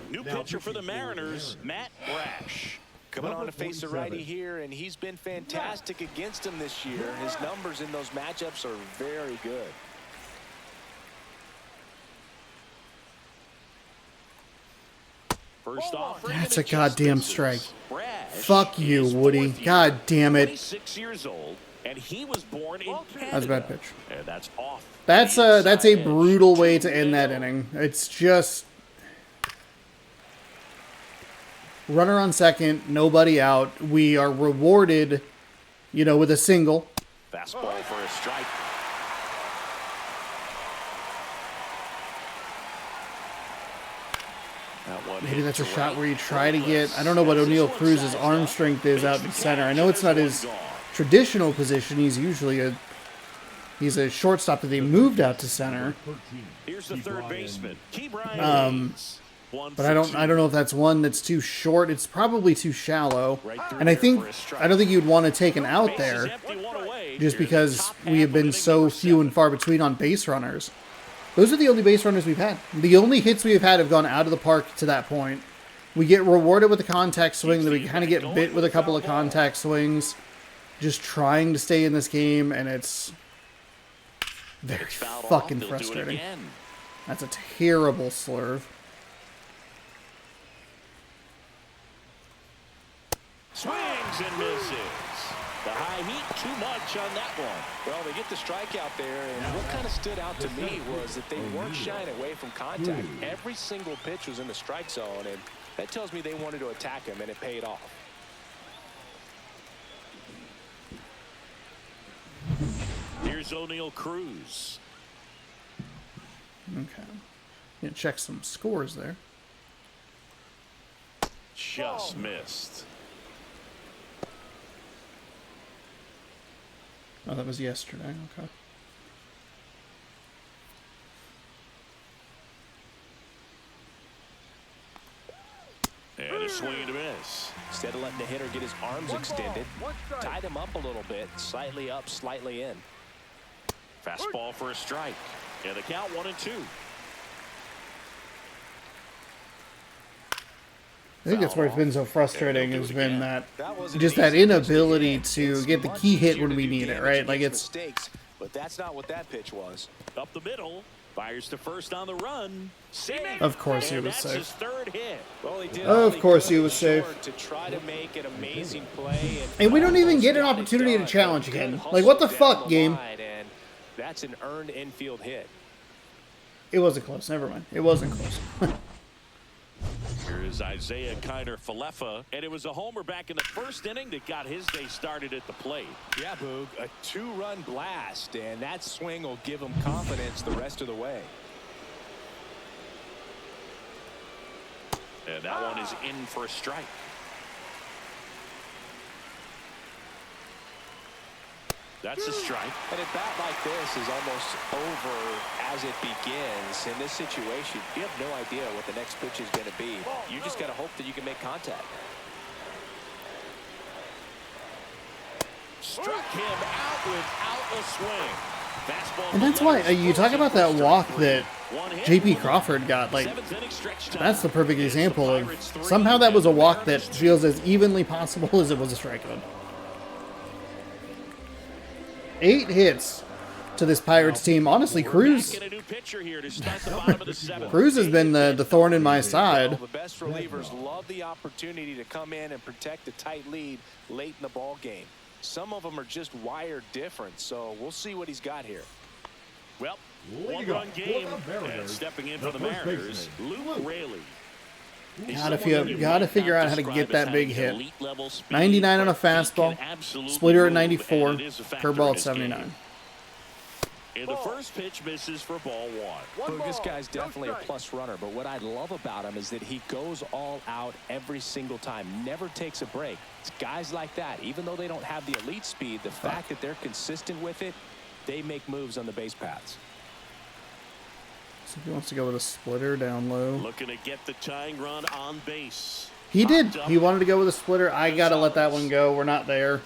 New pitcher for the Mariners, Matt Brash. Coming on Number to face a 47. righty here, and he's been fantastic against him this year. His numbers in those matchups are very good. First offering. That's and a it just goddamn misses. strike. Brash Fuck you, is Woody. fourth year, God damn it. 26 years old, and he was born in Canada. That's a bad pitch. And that's off. That's the a inside edge. brutal way to 2-0. end that inning. It's just runner on second, nobody out. We are rewarded, with a single. Fastball for a strike. That one Maybe hit that's a to shot right. where you try to get. I don't know what O'Neill Cruz's arm strength is out in center. I know it's not his traditional position. He's usually he's a shortstop that they moved out to center. Here's the third baseman, Ke'Bryan Hayes. But I don't know if that's one that's too short. It's probably too shallow. Right through And I here for think a strike. I don't think you'd want to take an out Bases there empty, one away. just Here in the because top we half have of been inning so number few 7. and far between on base runners. Those are the only base runners we've had. The only hits we've had have gone out of the park to that point. We get rewarded with a contact swing, then we kind of get bit with a couple of contact swings, just trying to stay in this game, and it's very It's fouled off. fucking They'll do it frustrating. again. That's a terrible slurve. Swings and misses. The high heat, too much on that one. Well, they get the strikeout there, and what kind of stood out to me was that they weren't shying away from contact. Every single pitch was in the strike zone, and that tells me they wanted to attack him, and it paid off. Here's O'Neill Cruz. Okay. Yeah, check some scores there. Just missed. Oh, that was yesterday. Okay. And a swing and a miss. Instead of letting the hitter get his arms extended, one strike. tied him up a little bit, slightly up, slightly in. Fastball for a strike. And the count 1-2. I think that's where it's been so frustrating has been that That was an just that easy pitch inability hit. to It's get the much key hit easier when to we do need it, damage right? Like against it's mistakes, but that's not what that pitch was. Up the middle. Fires to first on the run. Safe. Of course he And was that's safe. his third hit. Well, he did Of all he course could he in was short safe. to try to make an amazing play, And we don't even almost get an got it opportunity to done. challenge Good again. hustle Like, what the down fuck, the game? line, and that's an earned infield hit. It wasn't close. Never mind. It wasn't close. Here's Isaiah Kiner-Falefa, and it was a homer back in the first inning that got his day started at the plate. Yeah, Boog, a two-run blast, and that swing will give him confidence the rest of the way. And that one is in for a strike. That's a strike. And a bat like this is almost over as it begins. In this situation, you have no idea what the next pitch is going to be. You just got to hope that you can make contact. Struck him out without a swing. And that's why you talk about that walk that J.P. Crawford got. Like, that's the perfect example of somehow that was a walk that feels as evenly possible as it was a strikeout. 8 hits to this Pirates team. Honestly, Cruz has been the thorn in my side. The best relievers love the opportunity to come in and protect a tight lead late in the ball game. Some of them are just wired different, so we'll see what he's got here. Well, one-run game, and stepping in for the Mariners, Luke Raley. Gotta figure out how to get that big hit. 99 on a fastball, splitter at 94, curveball at 79. And the first pitch misses for ball 1. Well, this guy's definitely a plus runner, but what I love about him is that he goes all out every single time, never takes a break. It's guys like that, even though they don't have the elite speed, the fact that they're consistent with it, they make moves on the base paths. So he wants to go with a splitter down low. Looking to get the tying run on base. He did. He wanted to go with a splitter. I gotta let that one go. We're not there.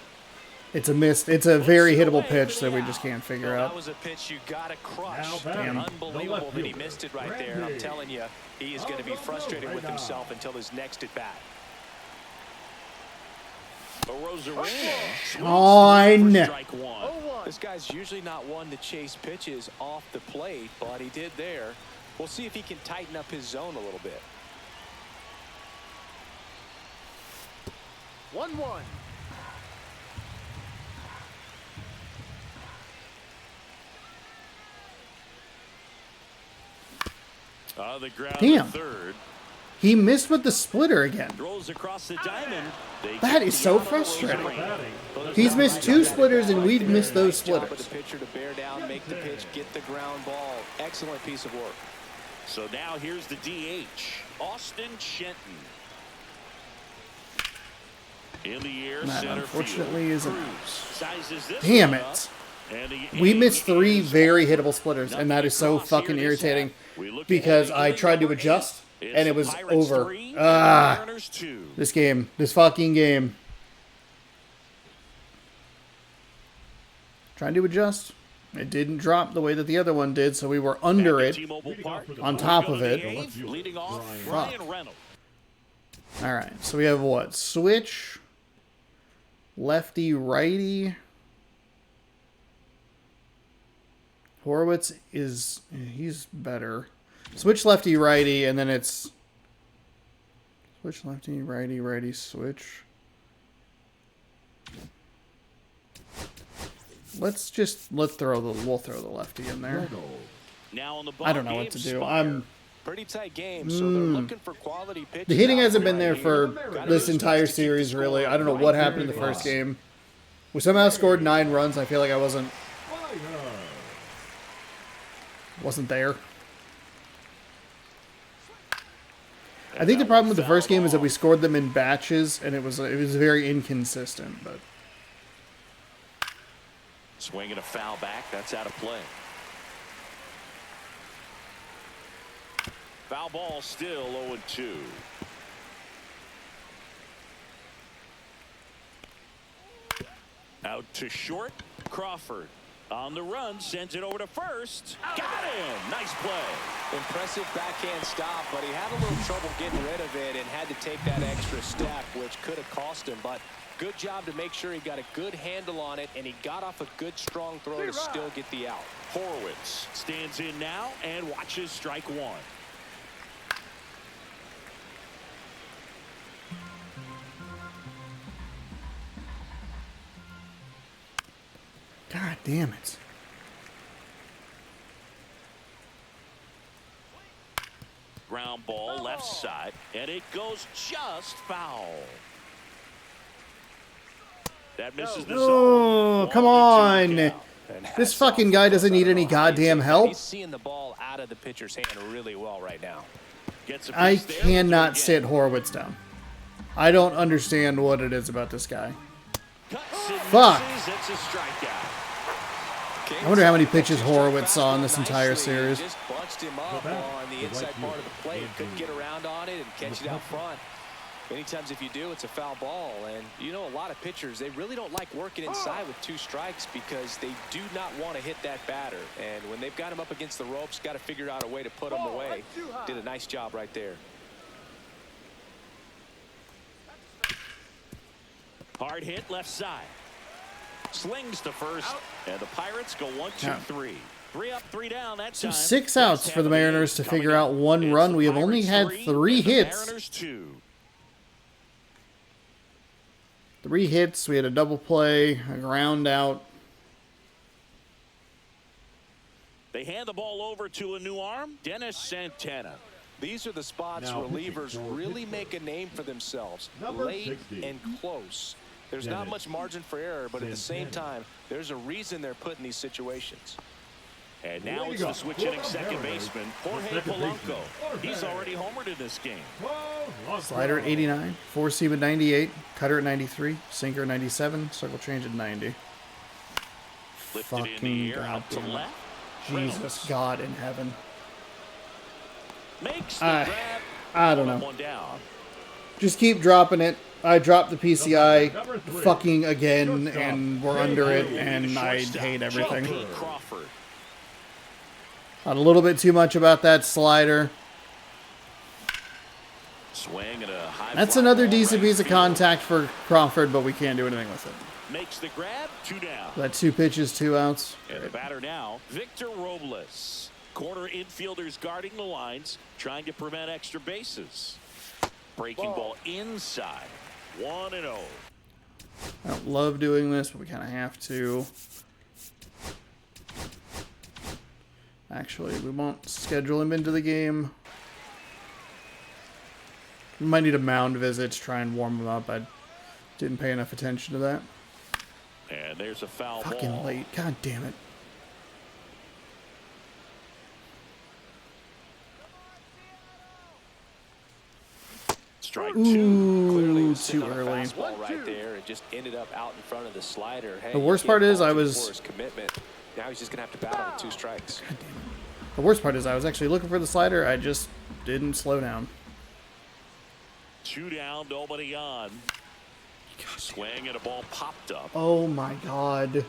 It's a miss. It's a very hittable pitch that we just can't figure out. That was a pitch you gotta crush. Damn. Unbelievable that he missed it right there. I'm telling you, he is going to be frustrated with himself until his next at bat. On. This guy's usually not one to chase pitches off the plate, but he did there. We'll see if he can tighten up his zone a little bit. 1-1. The ground Damn. third. He missed with the splitter again. Throws across the diamond. That is so frustrating. He's missed 2 splitters, and we've missed those splitters. The pitcher to bear down, make the pitch, get the ground ball. Excellent piece of work. So now here's the DH, Austin Shenton. In the air, That center unfortunately field. isn't. Damn it. We missed 3 very hittable splitters, and that is so fucking irritating because I tried to adjust, and it was over. This fucking game. Trying to adjust. It didn't drop the way that the other one did, so we were under it, on top of it. Fuck. Alright, so we have what? Switch, lefty, righty. Horwitz he's better. Switch lefty, righty, and then it's switch lefty, righty, righty, switch. We'll throw the lefty in there. I don't know what to do. Pretty tight game, so they're looking for quality pitches. The hitting hasn't been there for this entire series, really. I don't know what happened in the first game. We somehow scored 9 runs. I feel like I wasn't there. I think the problem with the first game is that we scored them in batches, and it was very inconsistent. But swinging a foul back, that's out of play. Foul ball, still 0-2. Out to short, Crawford. On the run, sends it over to first. Got him! Nice play. Impressive backhand stop, but he had a little trouble getting rid of it and had to take that extra step, which could have cost him. But good job to make sure he got a good handle on it, and he got off a good, strong throw to still get the out. Horwitz stands in now and watches strike 1. God damn it. Ground ball left side, and it goes just foul. That misses the zone. Oh, come on. This fucking guy doesn't need any goddamn help. He's seeing the ball out of the pitcher's hand really well right now. I cannot sit Horwitz down. I don't understand what it is about this guy. Fuck. It's a strikeout. I wonder how many pitches Horwitz saw in this entire series. Just bunched him up on the inside part of the plate. Couldn't get around on it and catch it out front. Many times if you do, it's a foul ball. And you know, a lot of pitchers, they really don't like working inside with 2 strikes because they do not want to hit that batter. And when they've got him up against the ropes, got to figure out a way to put him away. Did a nice job right there. Hard hit left side. Slings to first, and the Pirates go 1-2-3. 3 up, 3 down that time. 6 outs for the Mariners to figure out 1 run. We have only had 3 hits. Mariners 2. 3 hits. We had a double play, a ground out. They hand the ball over to a new arm, Dennis Santana. These are the spots Now relievers really make a name for themselves. Number Late 60. and close. There's not Dennis much margin for error, but at the same Santana. time, there's a reason they're put in these situations. And now Way it's to the go. switch-hitting second baseman, Jorge Second baseman, Polanco. Jorge. He's already homered in this game. Slider at 89, 4-seam at 98, cutter at 93, sinker at 97, circle change at 90. Lifted in the Fucking air, out to goddamn. left. Jesus, Reynolds God in heaven. makes the I grab. don't Put know. one down. Just keep dropping it. I dropped the PCI Number 3. fucking again, Shortstop. and we're under it, The and I shortstop, hate everything. J.P. Crawford. Thought a little bit too much about that slider. Swing at a high That's fly another ball decent right piece of field. contact for Crawford, but we can't do anything with it. Makes the grab, 2 down. That 2 pitches, 2 outs. And the batter now, Victor Robles. Corner infielders guarding the lines, trying to prevent extra bases. Breaking ball inside. 1-0. I don't love doing this, but we kind of have to. Actually, we won't schedule him into the game. We might need a mound visit to try and warm him up. I didn't pay enough attention to that. And there's a foul Fucking ball. late. God damn it. Strike 2. Clearly, Ooh, was sitting too on a early. fastball right there and just ended up out in front of the slider. Hey, The you worst can't part is fault I him was- for his commitment. Now he's just gonna have to battle with 2 strikes. The worst part is I was actually looking for the slider. I just didn't slow down. 2 down, nobody on. Swing and a ball popped up. Oh my God.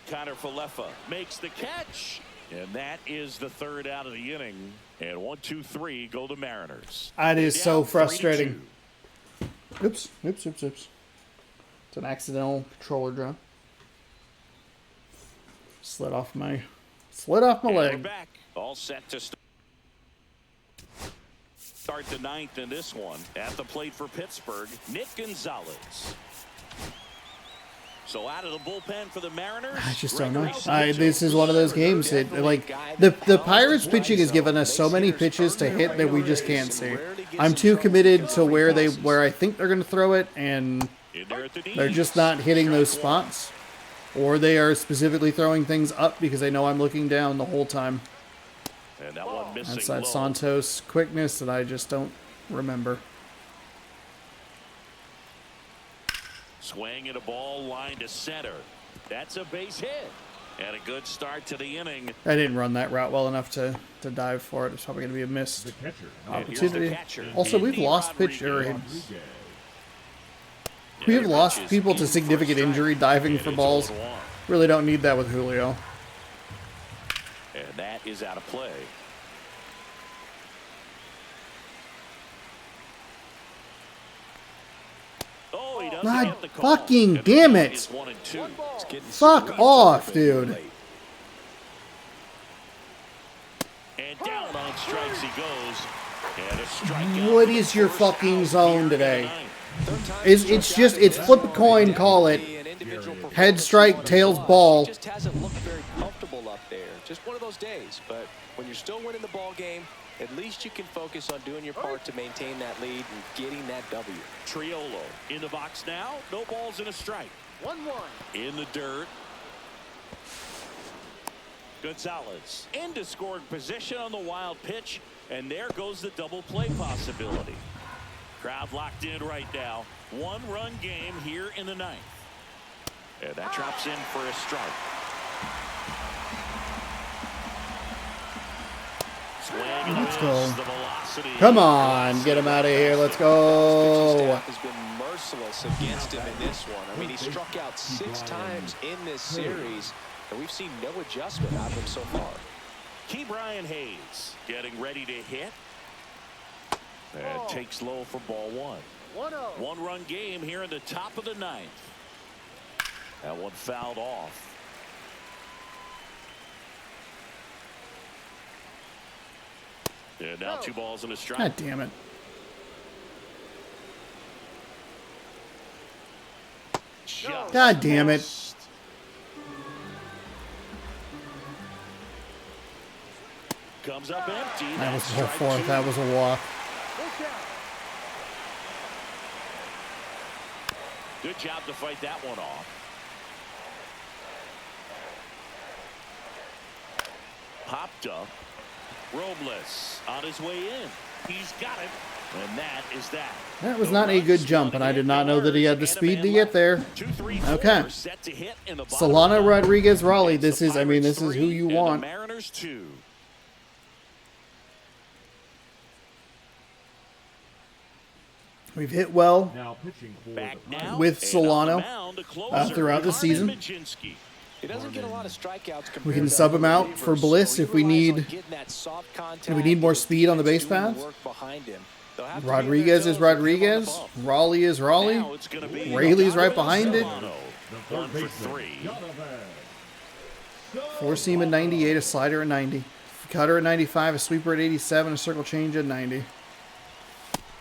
Connor Falefa makes the catch. And that is the 3rd out of the inning. And 1-2-3 go the Mariners. That is They're so down 3-2. frustrating. Oops. It's an accidental controller drop. Slid off my And we're leg. back. All set to start the 9th in this one. At the plate for Pittsburgh, Nick Gonzalez. So out of the bullpen for the Mariners. I just don't know. Gregory This is one of those games that, like, the Pirates pitching has given us so many pitches to hit that we just can't see. I'm too committed to where I think they're going to throw it, and In there at the they're knees. just not hitting those Strike 1. spots. Or they are specifically throwing things up because they know I'm looking down the whole time. And that one missing That's that low. Santos quickness that I just don't remember. Swing and a ball line to center. That's a base hit. And a good start to the inning. I didn't run that route well enough to dive for it. It's probably going to be a missed The catcher. And here's opportunity. the catcher, Also, we've Andy lost Rodriguez. Rodriguez. We have lost Pitches people to in for a significant strike. injury diving And for it's balls. 0-1. Really don't need that with Julio. And that is out of play. Oh, he doesn't God get the call. fucking And the damn count it. is 1-2. It's getting Fuck squeezed off, a little bit dude. late. And down on strikes he goes. And a strikeout. What for the is your first fucking out zone here in the today? ninth. Third time It's he's just struck out flip a in coin, this call one. it. Definitely an individual Head performance strike, you want to tails watch. ball. He just hasn't looked very comfortable up there. Just one of those days. But when you're still winning the ball game, at least you can focus on doing your part to maintain that lead and getting that W. Triolo in the box now. No balls and a strike. 1-1. In the dirt. Gonzalez into scoring position on the wild pitch. And there goes the double play possibility. Crowd locked in right now. 1-run game here in the 9th. And that drops in for a strike. Swing and a Let's miss. go. The velocity velocity. Come on, get him out of here. Let's go. Staff has been merciless against him in this one. I mean, he struck out 6 times in this series, and we've seen no adjustment out of him so far. Key Brian Hayes getting ready to hit. And takes low for ball 1. 1-0. One-run game here in the top of the 9th. That one fouled off. And now 2 balls and a strike. God damn it. Just God damn it. missed. Comes up empty. That was That's the whole strike 4th. 2. That was a walk. Look out. Good job to fight that one off. Popped up. Robles on his way in. He's got it. And that is that. That was not a good jump, and I did not know that he had the speed to get there. 2, 3, 4 Okay. set to hit in the bottom Solano, of the 9th. Rodriguez, Raleigh. It's This the is, I mean, this Pirates is who 3 you and want. The Mariners 2. We've hit well Now pitching for Back the now with and Solano, on the mound, a closer, throughout the Carmen season. Majinski. He doesn't get a lot of strikeouts compared We can to sub other him out for relievers, Bliss so if we he relies need- on getting that soft contact if we need more and speed on the base doing paths. work behind him. They'll have to be Rodriguez on is their toes with him on the Rodriguez. bump. Raleigh is Raleigh. Now it's gonna be Rayleigh's right Donovan behind it. Solano. the 1 third for baseman, 3. Donovan. 4-seam at 98, a slider at 90. Cutter at 95, a sweeper at 87, a circle change at 90.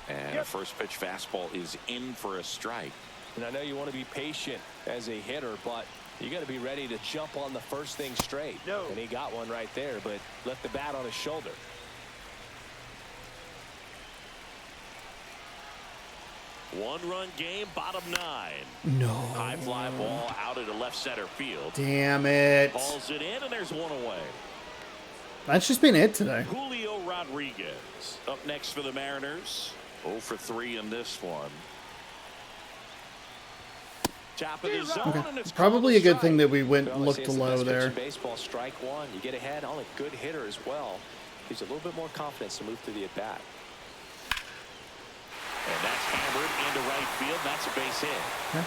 And a first pitch fastball is in for a strike. And I know you want to be patient as a hitter, but you got to be ready to jump on the first thing straight. No. And he got one right there, but left the bat on his shoulder. One-run game, bottom 9. No. High fly ball out into left center field. Damn it. Balls it in, and there's one away. That's just been it today. Julio Rodriguez up next for the Mariners. 0 for 3 in this one. Top of the zone, and it's Probably a called good thing strike. that we went But and honestly, looked it's the low best pitch there. in baseball, strike 1. You get ahead on a good hitter as well. Gives you a little bit more confidence to move through the at-bat. And that's hammered into right field. That's a base hit. Okay.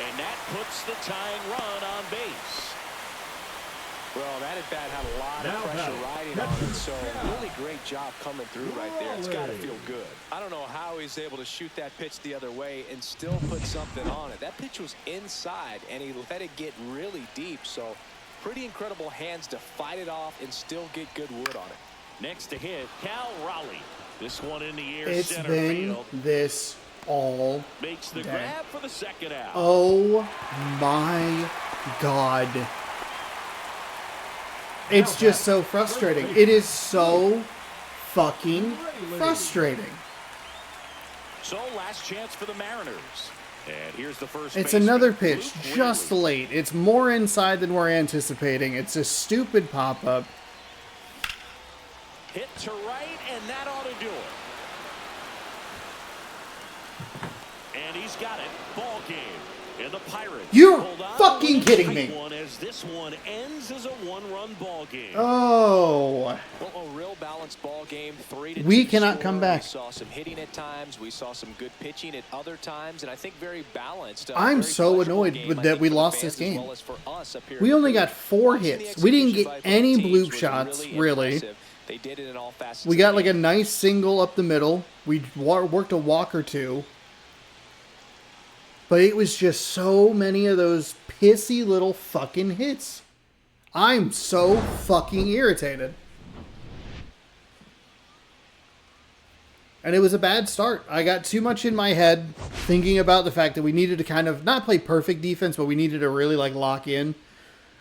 And that puts the tying run on base. Well, that at-bat had a lot Now of pressure batting, riding on it, so really great job coming through right there. It's got to Rolling. feel good. I don't know how he's able to shoot that pitch the other way and still put something on it. That pitch was inside, and he let it get really deep, so pretty incredible hands to fight it off and still get good wood on it. Next to hit, Cal Raleigh. This one in the air, It's center been field. this all Makes the day. grab for the second out. Oh my God. It's just so frustrating. It is so fucking frustrating. So last chance for the Mariners. And here's the first It's baseman, another pitch, Luke just Ridley. late. It's more inside than we're anticipating. It's a stupid pop-up. Hit to right, and that ought to do it. And he's got it. Ball game. And the Pirates. You're hold on fucking with a kidding tight me. one as this one ends as a one-run ball game. Oh. Well, a real balanced ball game, 3-2 We cannot score. come back. We saw some hitting at times. We saw some good pitching at other times, and I think very balanced. I'm Very so pleasurable annoyed game, with I that think, we for the lost fans this as game. well as for us up here We in only the got booth. 4 Watching the hits. We didn't execution get by both any teams bloop was shots, really really. impressive. They did it in all facets. We of the got like a game. nice single up the middle. We worked a walk or two. But it was just so many of those pissy little fucking hits. I'm so fucking irritated. And it was a bad start. I got too much in my head thinking about the fact that we needed to kind of not play perfect defense, but we needed to really like lock in.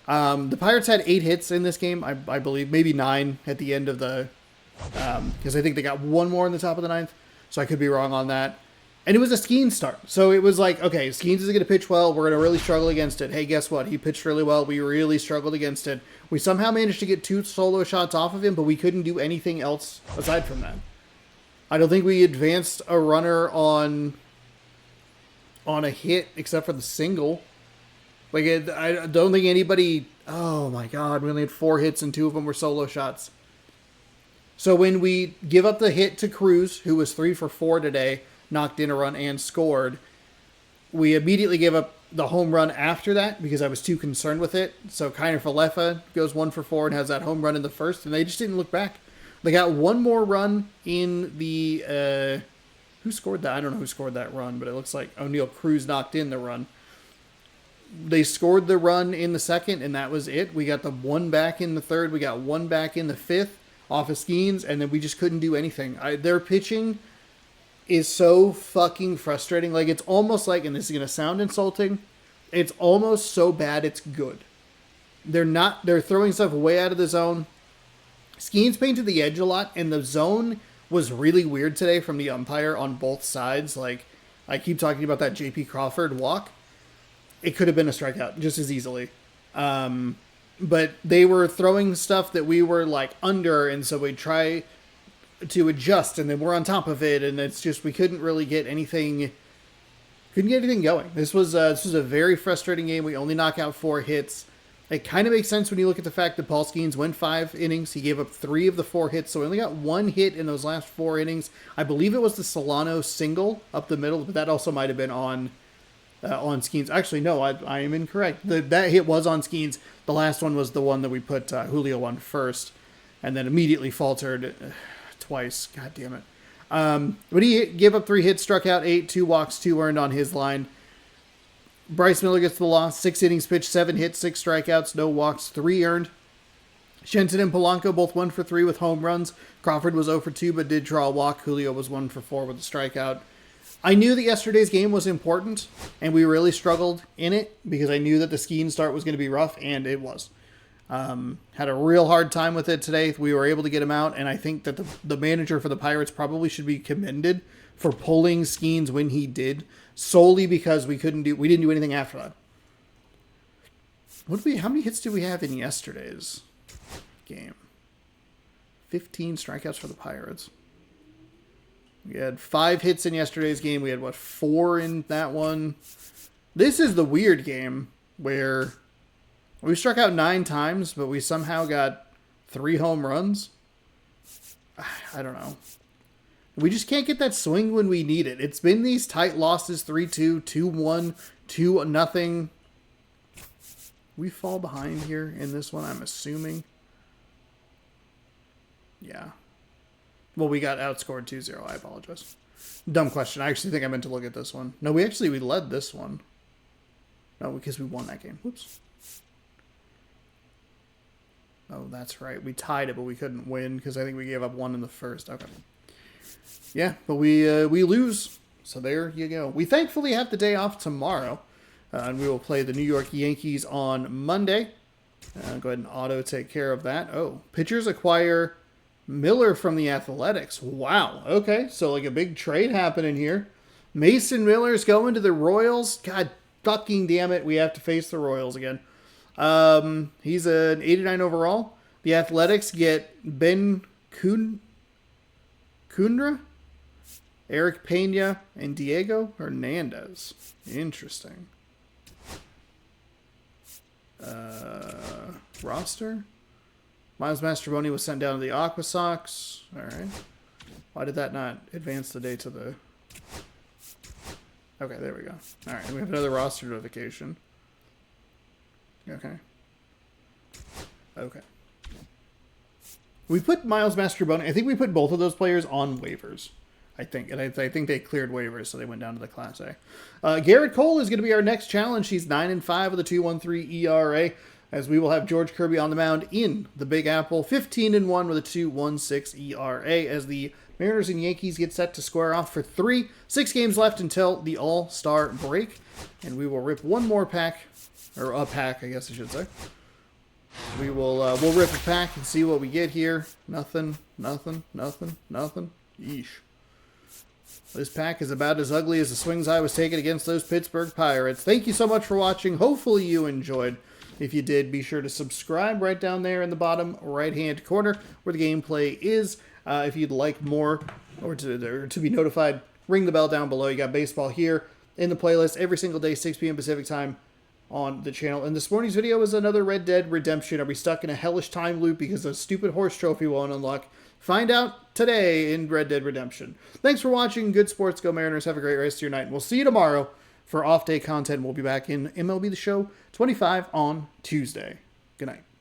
The Pirates had 8 hits in this game, I believe, maybe 9 at the end of the, because I think they got one more in the top of the 9th, so I could be wrong on that. And it was a Skenes start, so it was like, okay, Skenes is going to pitch well, we're going to really struggle against it. Hey, guess what? He pitched really well, we really struggled against it. We somehow managed to get 2 solo shots off of him, but we couldn't do anything else aside from that. I don't think we advanced a runner on a hit except for the single. Like, I don't think anybody... Oh, my God. We only had 4 hits, and 2 of them were solo shots. So when we give up the hit to Cruz, who was 3 for 4 today, knocked in a run and scored, we immediately gave up the home run after that because I was too concerned with it. So Kiner Falefa goes 1 for 4 and has that home run in the first, and they just didn't look back. They got one more run in the... who scored that? I don't know who scored that run, but it looks like O'Neal Cruz knocked in the run. They scored the run in the second, and that was it. We got the one back in the third. We got one back in the fifth off of Skenes, and then we just couldn't do anything. Their pitching is so fucking frustrating. Like, it's almost like, and this is going to sound insulting, it's almost so bad it's good. They're throwing stuff way out of the zone. Skenes painted the edge a lot, and the zone was really weird today from the umpire on both sides. Like, I keep talking about that J.P. Crawford walk. It could have been a strikeout just as easily. But they were throwing stuff that we were like under, and so we'd try to adjust, and then we're on top of it, and it's just we couldn't really get anything going. This was a very frustrating game. We only knock out 4 hits. It kind of makes sense when you look at the fact that Paul Skenes went 5 innings. He gave up 3 of the 4 hits, so we only got 1 hit in those last 4 innings. I believe it was the Solano single up the middle, but that also might have been on Skenes. Actually, no, I am incorrect. That hit was on Skenes. The last one was the one that we put Julio on first, and then immediately faltered twice. God damn it. But he gave up 3 hits, struck out 8, 2 walks, 2 earned on his line. Bryce Miller gets the loss. 6 innings pitched, 7 hits, 6 strikeouts, no walks, 3 earned. Shenton and Polanco both 1 for 3 with home runs. Crawford was 0 for 2 but did draw a walk. Julio was 1 for 4 with a strikeout. I knew that yesterday's game was important, and we really struggled in it because I knew that the Skenes start was going to be rough, and it was. Had a real hard time with it today. We were able to get him out, and I think that the manager for the Pirates probably should be commended for pulling Skenes when he did, solely because we didn't do anything after that. How many hits did we have in yesterday's game? 15 strikeouts for the Pirates. We had 5 hits in yesterday's game. We had, 4 in that one? This is the weird game where we struck out 9 times, but we somehow got 3 home runs. I don't know. We just can't get that swing when we need it. It's been these tight losses, 3-2, 2-1, 2-0. We fall behind here in this one, I'm assuming. Yeah. Well, we got outscored 2-0. I apologize. Dumb question. I actually think I meant to look at this one. No, we led this one. No, because we won that game. Whoops. Oh, that's right. We tied it, but we couldn't win because I think we gave up 1 in the first. Okay. Yeah, but we lose. So there you go. We thankfully have the day off tomorrow. And we will play the New York Yankees on Monday. Go ahead and auto take care of that. Oh, pitchers acquire Miller from the Athletics. Wow. Okay, so like a big trade happening here. Mason Miller's going to the Royals. God fucking damn it. We have to face the Royals again. He's an 89 overall. The Athletics get Ben Kundra, Eric Pena, and Diego Hernandez. Interesting. Roster. Miles Mastroboni was sent down to the Aqua Sox. All right. Why did that not advance the day to the... Okay, there we go. All right, we have another roster notification. Okay. Okay. We put Miles Mastroboni... I think we put both of those players on waivers. I think. And I think they cleared waivers, so they went down to the Class A. Garrett Cole is going to be our next challenge. He's 9-5 with a 2.13 ERA. As we will have George Kirby on the mound in the Big Apple, 15-1 with a 2.16 ERA, as the Mariners and Yankees get set to square off for 6 games left until the All-Star break, and we will rip one more pack, or a pack, I guess I should say. We'll rip a pack and see what we get here. Nothing. Yeesh. This pack is about as ugly as the swings I was taking against those Pittsburgh Pirates. Thank you so much for watching. Hopefully you enjoyed. If you did, be sure to subscribe right down there in the bottom right-hand corner where the gameplay is. If you'd like more or to be notified, ring the bell down below. You got baseball here in the playlist every single day, 6 p.m. Pacific time on the channel. And this morning's video is another Red Dead Redemption. Are we stuck in a hellish time loop because a stupid horse trophy won't unlock? Find out today in Red Dead Redemption. Thanks for watching. Good sports. Go Mariners. Have a great rest of your night. And we'll see you tomorrow for off-day content. We'll be back in MLB The Show 25 on Tuesday. Good night.